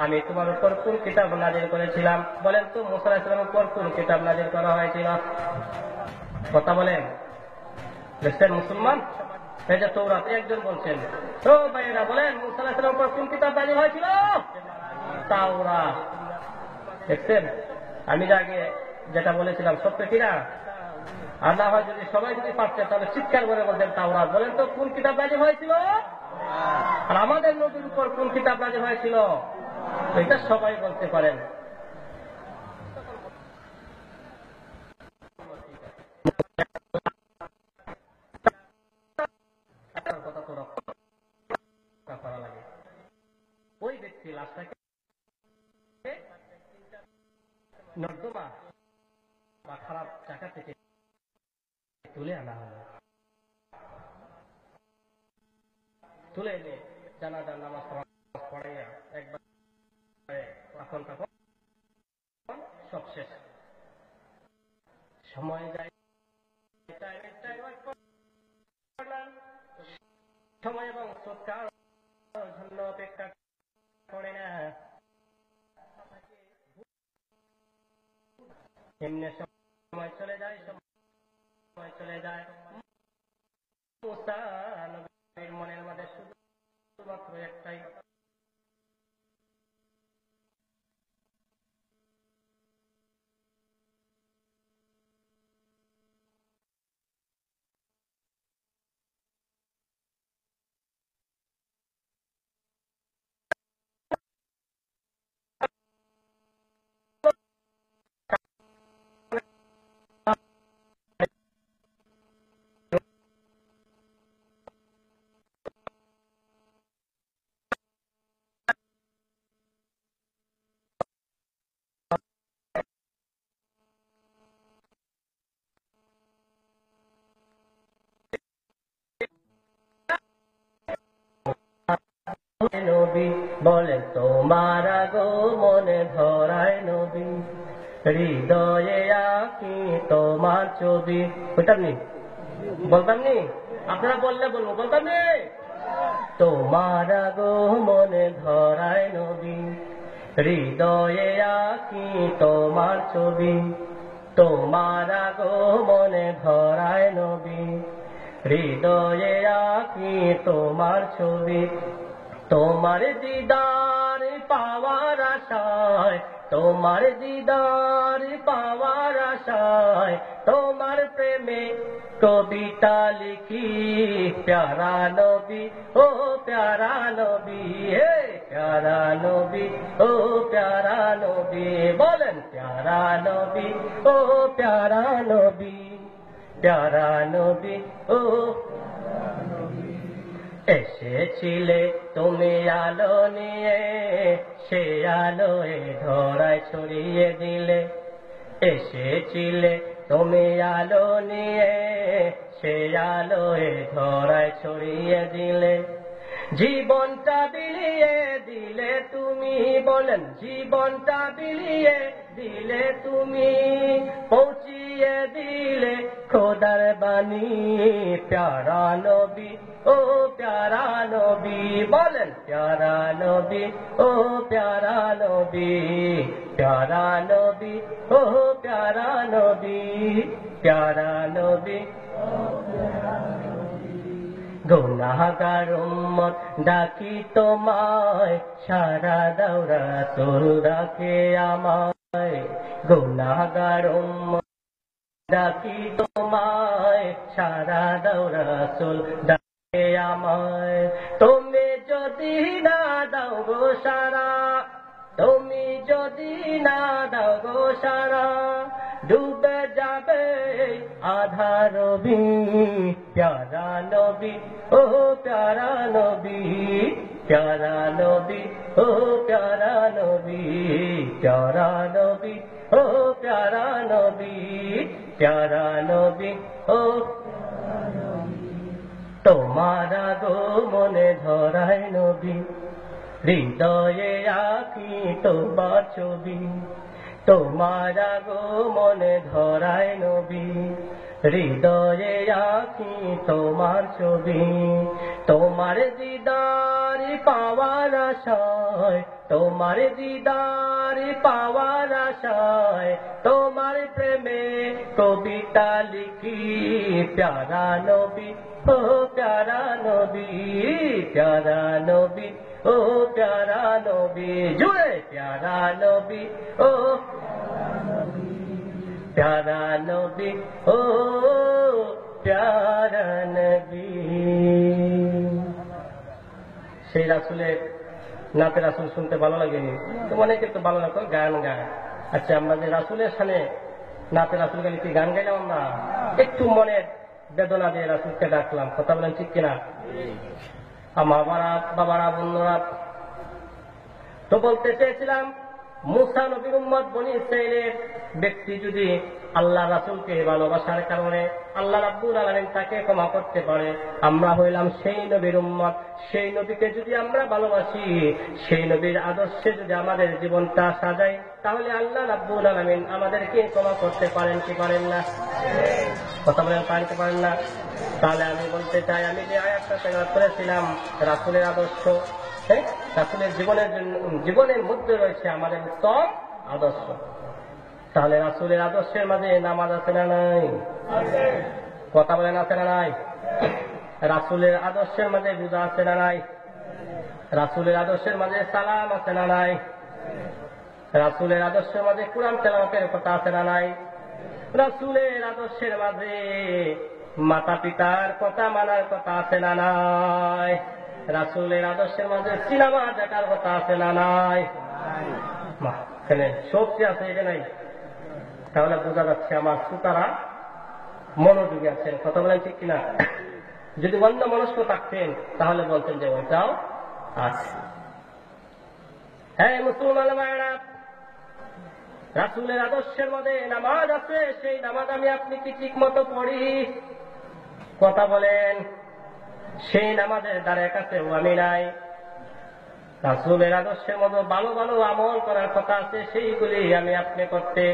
আমি তোমার উপর কোন কিতাব নাযিল করেছিলাম? বলেন তো, মূসা আলাইহিস সালামের উপর কোন কিতাব নাযিল করা হয়েছিল? কথা বলেন। দেখছেন মুসলমান, এই যে তৌরাত, একজন বলছেন, ও ভাইয়েরা বলেন মূসা আলাইহিস সালামের উপর কোন কিতাব নাযিল হয়েছিল? তাওরাত। দেখছেন, আমি আগে যেটা বলেছিলাম সত্য কিনা? আর না হয় যদি সবাই যদি পারছে তাহলে চিৎকার করে বলতেন তাওরাত। বলেন তো কোন কিতাব নাযিল হয়েছিল? আর আমাদের নবীর উপর কোন কিতাব নাযিল হয়েছিল? এটা সবাই বলতে পারেন। কথা তো রক্ষা করা লাগে। ওই ব্যক্তি লাশটাকে নর্দমা বা খারাপ জায়গা থেকে তুলে আনা হলো। তুলে এনে জানাজার নামাজ পড়াইয়া একবার তখন সব শেষ। সময় যায়, সময় এবং সৎকার জন্য অপেক্ষা করে না। এমনি সময় চলে যায়, সময় চলে যায়। মুসা নবীর মনের মধ্যে শুধুমাত্র একটাই নবী বলেন তোমার গো মনে ধরায় নবী, হৃদয়ে আঁকি তোমার ছবি। ওইটা নি বলতাম নি, আপনারা বললে বলবো, বলতাম নি। তোমার গো মনে ধরায় নবী, হৃদয়ে আঁকি তোমার ছবি। তোমার গো মনে ধরায় নবী, হৃদয়ে আঁকি তোমার ছবি। তোমার দিদার পাওয়ার আশায়, তোমার দিদার পাওয়ার আশায়, তোমার প্রেমে কবিতা লিখি। প্যারা নবী ও প্যারা নবী, হে প্যারা নবী ও প্যারা নবী। বলেন প্যারা নবী ও প্যারা নবী, প্যারা নবী ও। এসেছিলে তুমি আলো নিয়ে, সে আলোয় ধরায় ছড়িয়ে দিলে। এসেছিলে তুমি আলো নিয়ে, সে আলোয় ধরায় ছড়িয়ে দিলে। জীবনটা বিলিয়ে দিলে তুমি, বলেন জীবনটা বিলিয়ে দিলে তুমি। পৌঁছিয়ে দিলে খোদার বাণী, প্যারা নবী ও প্যারা নবী। বলেন প্যারা নবী ও প্যারা নবী, প্যারা নবী ও প্যারা নবী, প্যারা নবী। গুনাহগার উম্মত ডাকি তোমায়, সারা দাও রাসূল ডাকে আমায়। গুনাহগার উম্মত ডাকি তোমায়, সারা দাও রাসূল ডাকে আমায়। তুমি যদি না দাও গো সারা, তুমি যদি না দাও গো সারা, ডুবে যাবে আধার রবি। প্যারা নবী ও প্যারা নবী, প্যারা নবী ও প্যারা নবী, প্যারা নবী ও প্যারা নবী, প্যারা নবী ও। তোমার গো মনে ধরায় নবী, হৃদয়ে আঁকি তোমার ছবি। তোমার গো মনে ধরায় নবী, হৃদয়ে আঁকি তোমার ছবি। তোমার দিদার পাওয়ার আশায়, তোমার দিদার পাওয়ার আশায়, তোমার প্রেমে কবিতা লিখি। প্যারা নবী ও প্যারা নবী, প্যারা নবী ও প্যারা নবী। জুড়ে প্যারা নবী ও। প্যারা নবী ও প্যারা নবী। সেই রাসূলের নাতে রাসূল শুনতে ভালো লাগেনি তো অনেকে তো ভালো লাগতো গান গায়। আচ্ছা, আমরা যে রাসূলের সামনে নাতে রাসূল গাইলে কি গান গাইলাম আমরা? একটু মনের বেদনা দিয়ে রাসূলকে ডাকলাম। কথা বলেন ঠিক কিনা? আমার বাবারা বন্ধুরা, তো বলতে চেয়েছিলাম মুসা নবীর উম্মত বনি ইসরাইলের ব্যক্তি যদি আল্লাহ রাসূলকে ভালোবাসার কারণে আল্লাহ রাব্বুল আলামিন তাকে ক্ষমা করতে পারে, আমরা হইলাম সেই নবীর উম্মত। সেই নবীকে যদি আমরা ভালোবাসি, সেই নবীর আদর্শে যদি আমাদের জীবনটা সাজাই, তাহলে আল্লাহ রাব্বুল আলামিন আমাদেরকে ক্ষমা করতে পারেন কি পারেন না? কথা বলেন, পারতে পারেন না? তাহলে আমি বলতে চাই, আমি যে আয়াতটা তেলাওয়াত করেছিলাম রাসূলের আদর্শ, রাসূলের জীবনের মধ্যে রয়েছে আমাদের উত্তম আদর্শ। তাহলে রাসূলের আদর্শের মাঝে নামাজ আছে না নাই? কথা বলেন, আছে না নাই? রাসূলের আদর্শের মাঝে রোজা আছে না নাই? রাসূলের আদর্শের মাঝে সালাম আছে না নাই? রাসূলের আদর্শের মাঝে কুরআন তেলাওয়াতের কথা আছে না নাই? রাসূলের আদর্শের মাঝে মাতা পিতার কথা মানার কথা আছে না নাই? রাসূলের আদর্শের মাঝে সিনেমা দেখার কথা আছে না নাই? সবচি আছে, এটা নাই। তাহলে বোঝা যাচ্ছে আমার শ্রোতারা মনোযোগী আছেন। কথা বলেন ঠিক কিনা? যদি অন্য মনস্ক থাকতেন তাহলে বলতেন যে ওইটাও আছে। হ্যাঁ মুসলমান ভাইরা, রাসূলের আদর্শের মধ্যে নামাজ আছে, সেই নামাজ আমি আপনি কি ঠিক মতো পড়ি? কথা বলেন, সেই নামাজের দ্বারের কাছেও আমি নাই। রাসূলের আদর্শের মতো ভালো ভালো আমল করার কথা আছে, সেইগুলি আমি আপনি করতে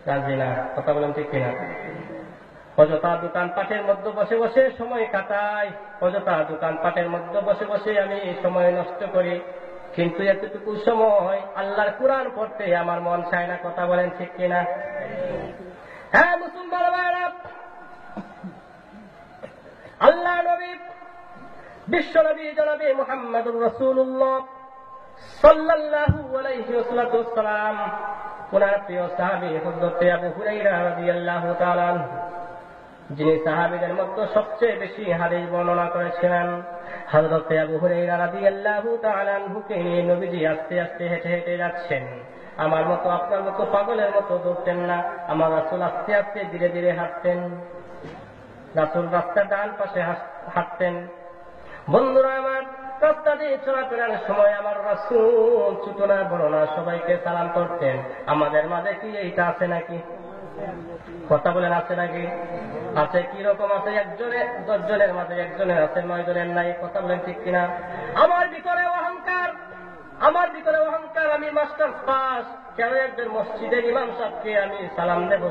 রাজি না। কথা বলেন ঠিক কিনা? অযথা দোকানপাটের মধ্যে বসে বসে সময় কাটাই, অযথা দোকানপাটের মধ্যে বসে বসে আমি সময় নষ্ট করি, কিন্তু এতটুকু সময় আল্লাহর কুরআন পড়তে আমার মন চায় না। কথা বলেন ঠিক কিনা? হ্যাঁ মুসলমান ভাইরা, আল্লাহ নবী বিশ্ব নবী জনাবে মুহাম্মদুর রাসূলুল্লাহ সাল্লাল্লাহু আলাইহি ওয়াসাল্লাম ওনার প্রিয় সাহাবী হযরত আবু হুরায়রা রাদিয়াল্লাহু তাআলা, যিনি সাহাবীদের মধ্যে সবচেয়ে বেশি হাদিস বর্ণনা করেছিলেন, হযরত আবু হুরায়রা রাদিয়াল্লাহু তাআলা আনহুকে নিয়ে নবীজি আস্তে আস্তে হেঁটে হেঁটে যাচ্ছেন। আমার মতো আপনার মতো পাগলের মতো দৌড়তেন না, আমার রাসূল আস্তে আস্তে ধীরে ধীরে হাঁটতেন। রাসূল রাস্তার ডান পাশে হাঁটতেন। বন্ধুরা আমার, রাস্তা দিয়ে চলাফেরার সময় আমার রাসূল ছোট না বড় না সবাইকে সালাম করতেন। আমাদের মাঝে কি এইটা আছে নাকি? কথা বলেন, আছে নাকি? আছে। কি রকম আছে? একজনের 10 জনের মাঝে একজনের আছে, 9 জনের নাই। কথা বলেন ঠিক কিনা? আমার ভিতরে অহংকার, আমার ভিতরে অহংকার। আমি মাস্টার পাস, কেন একজন মসজিদের ইমাম সাহেবকে আমি সালাম দেব?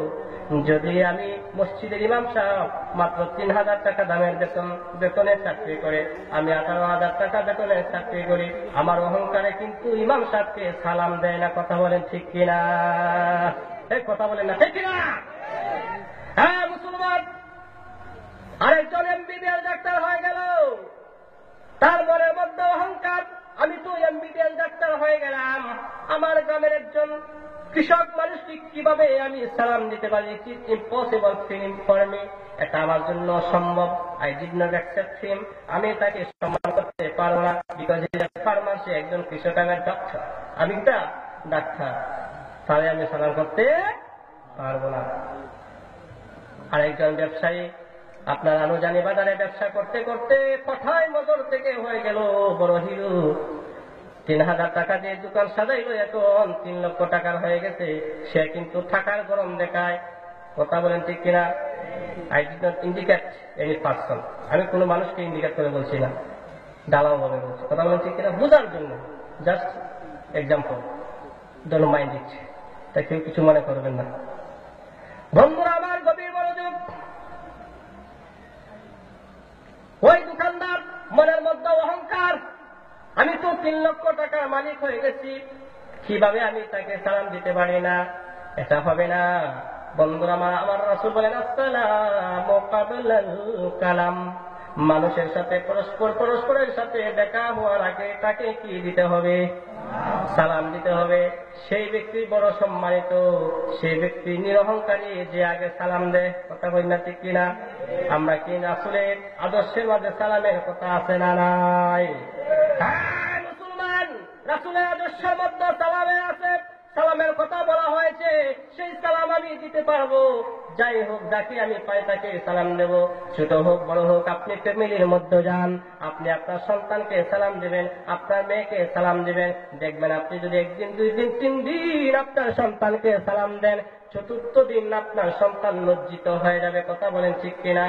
যদি আমি মসজিদের ইমাম সাহেব মাত্র 3000 টাকা দামের বেতনের চাকরি করে, আমি 18,000 টাকা বেতনের চাকরি করি, আমার অহংকারে কিন্তু ইমাম সাহেবকে সালাম দেয় না। কথা বলেন ঠিক কিনা? কথা বলেন না ঠিক কিনা? হ্যাঁ মুসলমান, আরেকজন এমবিবিএস ডাক্তার হয়ে গেল, তার মনের মধ্যে অহংকার, আমি তো এমবিবিএস ডাক্তার হয়ে গেলাম, আমার গ্রামের একজন কৃষক মানুষকে কিভাবে আমি সালাম দিতে পারি? ইট ইম্পসিবল ফর মি, এটা আমার জন্য অসম্ভব। I did not accept him, আমি তাকে সম্মান করতে পারবো না, because he is a farmer, সে একজন কৃষক, আমি ডাক্তার, আমি একটা ডাক্তার, তাহলে আমি সালাম করতে পারবো না। আরেকজন ব্যবসায়ী, আপনার আনুজানি বাজারে ব্যবসা করতে করতে কথায় মজর থেকে হয়ে গেল বড় হিরো, 3000 টাকা দিয়ে দোকান সাজাইল, এখন 3 লক্ষ টাকার হয়ে গেছে। সে কিন্তু টাকার গরম দেখায়। কথা বলেন ঠিক কিনা? I did not indicate any person, আমি কোনো মানুষকে ইন্ডিকেট করে বলছি না, ডালাও ভাবে বলছি। কথা বলেন ঠিক কিনা? বোঝার জন্য, just example, don't mind it, তা কেউ কিছু মনে করবেন না। বন্ধুরা আমার, গভীর মনোযোগ। ওই দোকানদার মনের মধ্যে অহংকার, আমি তো 3 লক্ষ টাকার মালিক হয়ে গেছি, কিভাবে আমি তাকে সালাম দিতে পারি না? এটা হবে না। বন্ধুরা আমার রাসূল বলেন, আসসালামু ক্বাবলাল কালাম, মানুষের সাথে পরস্পরের সাথে দেখা হওয়ার আগে তাকে কি দিতে হবে? সালাম দিতে হবে। সেই ব্যক্তি বড় সম্মানিত, সেই ব্যক্তি নিরহংকারী যে আগে সালাম দেয়। কথা বলি না ঠিক কিনা? আমরা কি রাসূলের আদর্শের মাঝে সালামের কথা আছে না নাই? হ্যাঁ মুসলমান, রাসূলের আদর্শের মধ্যে সালামে আছে, সালামের কথা বলা হয়েছে। সেই সালাম আমি দিতে পারবো। যাই হোক, যাকে আমি পাই তাকে সালাম দেব, ছোট হোক বড় হোক। আপনি ফ্যামিলির মধ্যে যান, আপনি আপনার সন্তানকে সালাম দিবেন, আপনার মেয়েকে সালাম দিবেন। দেখবেন আপনি যদি একদিন, 2 দিন, 3 দিন আপনার সন্তানকে সালাম দেন, চতুর্থ দিন আপনার সন্তান লজ্জিত হয়ে যাবে। কথা বলেন ঠিক কিনা?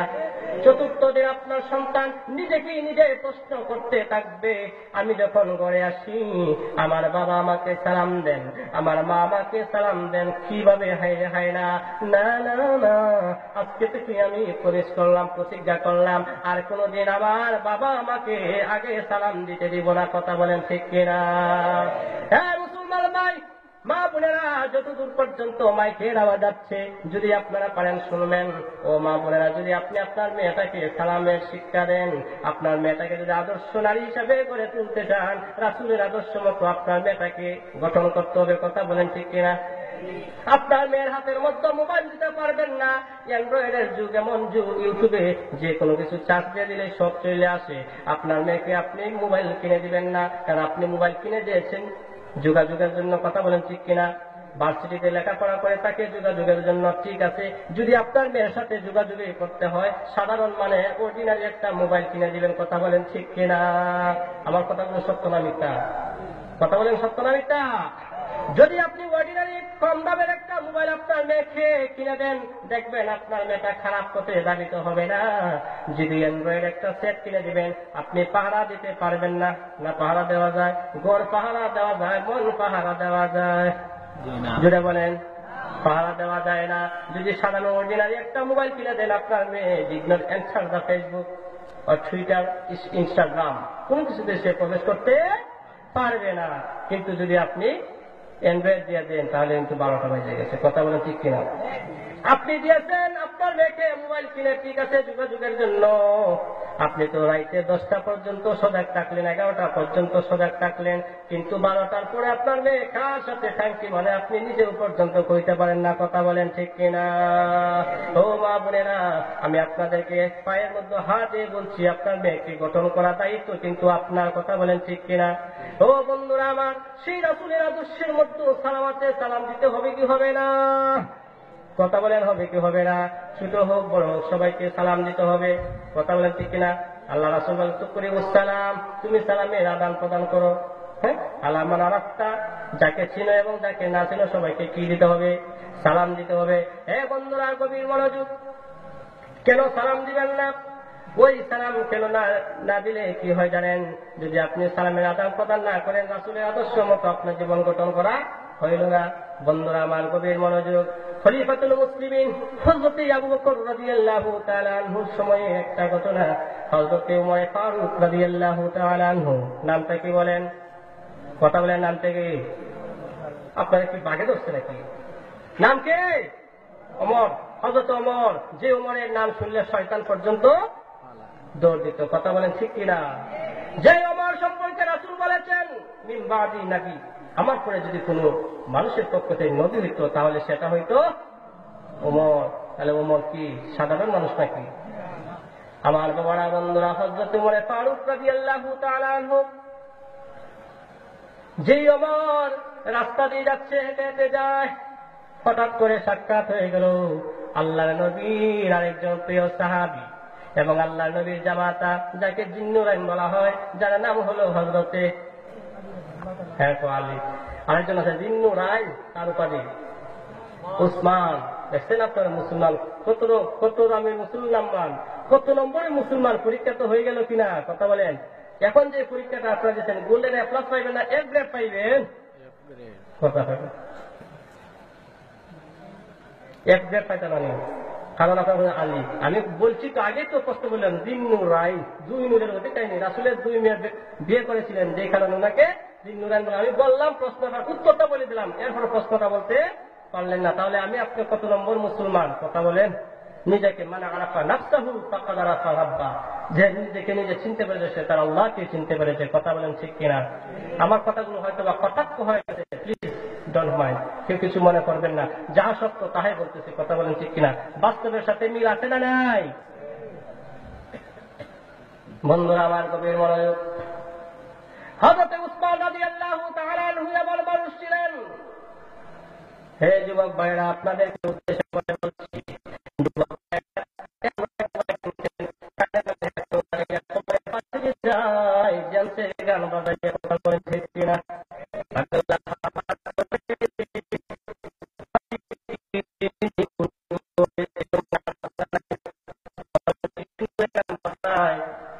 চতুর্থ দিন আপনার সন্তান নিজেকেই নিজে প্রশ্ন করতে থাকবে, আমি যখন ঘরে আসি আমার বাবা আমাকে সালাম দেন, আমার মা আমাকে সালাম দেন, কিভাবে হয় না? না না না, আজকে থেকে আমি প্রতিজ্ঞা করলাম আর কোনদিন আমার বাবা আমাকে আগে সালাম দিতে দিব না। কথা বলেন ঠিক কিনা? হ্যাঁ মুসলমান ভাই, মা বোনেরা, যতদূর পর্যন্ত মাইকের আওয়াজ যাচ্ছে যদি আপনারা পারেন শুনবেন। ও মা বোনেরা, যদি আপনি আপনার মেয়েটাকে সালামের শিক্ষা দেন, আপনার মেয়েটাকে যদি আদর্শ নারী হিসাবে গড়ে তুলতে চান, রাসূলের আদর্শ মতো আপনার মেয়েটাকে গঠন করতে হবে। কথা বলেন ঠিক কিনা? আপনার মেয়ের হাতের মধ্যে মোবাইল দিতে পারবেন না। অ্যান্ড্রয়েডের যুগ, এমন যুগ, ইউটিউবে যে কোনো কিছু চার্জ দিয়ে দিলে সব চলে আসে। আপনার মেয়েকে আপনি মোবাইল কিনে দিবেন না, কারণ আপনি মোবাইল কিনে দিয়েছেন যোগাযোগের জন্য। কথা বলেন ঠিক কিনা? ভার্সিটিতে লেখাপড়া করে তাকে যোগাযোগের জন্য, ঠিক আছে। যদি আপনার মেয়ের সাথে যোগাযোগই করতে হয়, সাধারণ মানে অর্ডিনারি একটা মোবাইল কিনে দিবেন। কথা বলেন ঠিক কিনা? আমার কথাগুলো সত্য না মিথ্যা? কথা বলেন সত্য না মিথ্যা? যদি আপনি অর্ডিনারি কম দামের একটা মোবাইল আপনার মেয়েকে কিনে দেন, দেখবেন আপনার মেয়েটা খারাপ পথে ধাবিত হবে না। যদি অ্যান্ড্রয়েড একটা সেট কিনে দিবেন, আপনি পাহারা দিতে পারবেন না। না পাহারা দেওয়া যায়? ঘর পাহারা দেওয়া যায়, মন পাহারা দেওয়া যায়? যেটা বলেন পাহারা দেওয়া যায় না। যদি সাধারণ অর্ডিনারি একটা মোবাইল কিনে দেন, আপনার মেয়ে ডিড এন্টার দ্য ফেসবুক আর টুইটার, ইনস্টাগ্রাম, কোন কিছুতে সে প্রবেশ করতে পারবে না। কিন্তু যদি আপনি অ্যান্ড্রয়েড দিয়ে দেন, তাহলে কিন্তু 12টা বেজে গেছে। কথা বলেন ঠিক কিনা? আপনি দিয়েছেন আপনার মেয়েকে মোবাইল কিনে, ঠিক আছে, যোগাযোগের জন্য। আপনি তো রাইতে 10টা পর্যন্ত সজাগ থাকলেন, 11টা পর্যন্ত সজাগ থাকলেন, কিন্তু 12টার পরে আপনার মেয়ে কার সাথে থাকছি মানে আপনি নিজেও পর্যন্ত কইতে পারেন না। কথা বলেন ঠিক কিনা? ও মা বোনেরা, আমি আপনাদেরকে পায়ের মধ্যে হাত দিয়ে বলছি, আপনার মেয়েকে গঠন করা দায়িত্ব কিন্তু আপনার। কথা বলেন ঠিক কিনা? ও বন্ধুরা আমার, সেই রাসূলের আদর্শের মধ্যে সালামাতে সালাম দিতে হবে কি হবে না? কথা বলেন হবে কি হবে না? ছোট হোক বড় হোক সবাইকে সালাম দিতে হবে। কথা বলেন ঠিক কিনা? আল্লাহ রাসূল বলেন, তুকরি সালাম, তুমি সালামের আদান প্রদান করো। হ্যাঁ, আলামান আরাফতা, যাকে চিনো এবং যাকে না চিনো সবাইকে কি দিতে হবে? সালাম দিতে হবে। হ্যাঁ বন্ধুরা, গভীর মনোযোগ। কেন সালাম দিবেন না? ওই সালাম কেন না দিলে কি হয় জানেন? যদি আপনি সালামের আদান প্রদান না করেন, রাসূলের আদর্শ মতো আপনার জীবন গঠন করা হইল না। বন্ধুরা আমার, গভীর মনোযোগ। খলিফাতুল মুসলিমিন হযরত আবু বকর রাদিয়াল্লাহু তাআলা আনহুর সময়ে একটা ঘটনা। হযরত ওমর ফারুক রাদিয়াল্লাহু তাআলা আনহু, নামটা কি বলেন? কথা বলেন, নামটা কি? আপনারা কি বাগে ধরছে নাকি? নাম কে? ওমর, হযরত ওমর। যে ওমরের নাম শুনলে শয়তান পর্যন্ত দৌড় দিত। কথা বলেন ঠিক কিনা? যে ওমর সম্পর্কে রাসূল বলেছেন, মিন বাদি নবী, আমার পরে যদি কোনো মানুষের পক্ষ থেকে নবী হইত তাহলে সেটা হইতো ওমর। তাহলে ওমর কি সাধারণ মানুষ নাকি? আমার বাবারা, বন্ধুরা, হযরত ওমর ফারুক রাদিয়াল্লাহু তাআলা আনহু, যে ওমর রাস্তা দিয়ে যাচ্ছে, হেঁটে হেঁটে যায়, হঠাৎ করে সাক্ষাৎ হয়ে গেল আল্লাহর নবীর আরেকজন প্রিয় সাহাবী এবং আল্লাহর নবীর জামাতা, যাকে জিন্নুরাইন বলা হয়, যার নাম হলো হযরতে আলী। আরেকজন আছে জিন্নুরাইন, তার উপাধি উসমান। দেখছেন আপনারা মুসলমান কত দামি মুসলমান, কত নম্বরে মুসলমান। পরীক্ষা তো হয়ে গেল কিনা? কথা বলেন। এখন যে পরীক্ষাটা আপনারা দিচ্ছেন, গোল্ডেন এ প্লাস পাইবেন না এফ গ্রেড পাইবেন? কথা পাইবেন, এফ গ্রেড পাইতে পারেন, কারণ আপনার আলী। আমি বলছি তো, আগে তো প্রশ্ন বললাম, জিন্নুরাইন, 2 নূরের মধ্যে কাহিনী। রাসূলের 2 মেয়ে বিয়ে করেছিলেন, যে কারণে ওনাকে জিন্নুরাইন বলে। আমি বললাম প্রশ্নটার উত্তরটা বলে দিলাম, এরপরে প্রশ্নটা বলতে পারলেন না। তাহলে আমি আপনি কত নম্বর মুসলমান? কথা বলেন। নিজেকে মানে আরাফা নাফসাহু ফাকাদ আরাফা রাব্বা, যে নিজেকে নিজে চিনতে পেরেছে সে তার আল্লাহকে চিনতে পেরেছে। কথা বলেন ঠিক কিনা? আমার কথাগুলো হয়তো বা কটাক্ষ হয়ে গেছে, প্লিজ ডোন্ট মাইন্ড, কেউ কিছু মনে করবেন না, যা সত্য তাহাই বলতেছি। কথা বলেন ঠিক কিনা? বাস্তবের সাথে মিল আছে না নাই? বন্ধুরা আমার গভীর মনোযোগ, হযরত উসমান রাদিয়াল্লাহু তাআলা আনহু এমন মানুষ ছিলেন, হে যুবক ভাইরা আপনাদেরকে উদ্দেশ্য করে বলছি, যুবক ভাইরা জানছে গান বাজাইয়ে কথা বলেন ঠিক কিনা?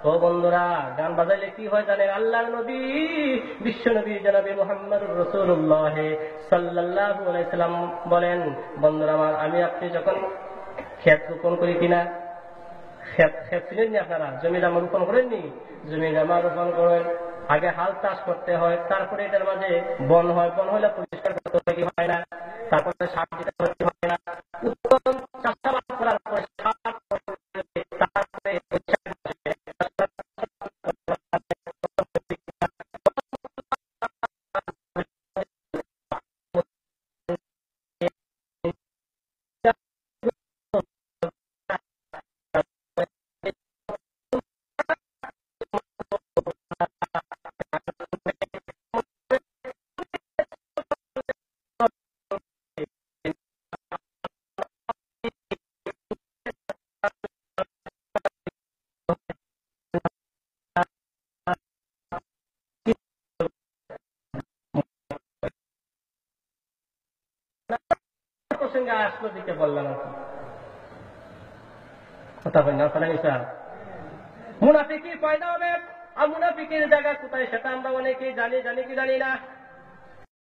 ও বন্ধুরা, গান বাজাইলে কি হয় জানেন? আল্লাহর নবী বিশ্ব নবী জনাবে মুহাম্মদুর রাসূলুল্লাহ সাল্লাল্লাহু আলাইহি সাল্লাম বলেন, বন্ধুরা আমার, আমি আপনি যখন ক্ষেত রোপণ করি কিনা, ক্ষেত ছিলেননি আপনারা, জমি জামা রোপণ করেননি? জমি জামা রোপণ করেন, আগে হাল চাষ করতে হয়, তারপরে এটার মাঝে বন হয়, বন হলে পরিষ্কার করতে হয় না, তারপরে সার দিতে হয় না, উৎপাদন চাষাবাদ করার পরে সার, তারপরে প্রসঙ্গে আসলো দিকে বললাম আর কি। কথা বলেন না, কথা নিছা মুনাফিকি পয়দা হবে, আর মুনাফিকের জায়গা কোথায় সেটা আমরা অনেকেই জানি কি জানি না।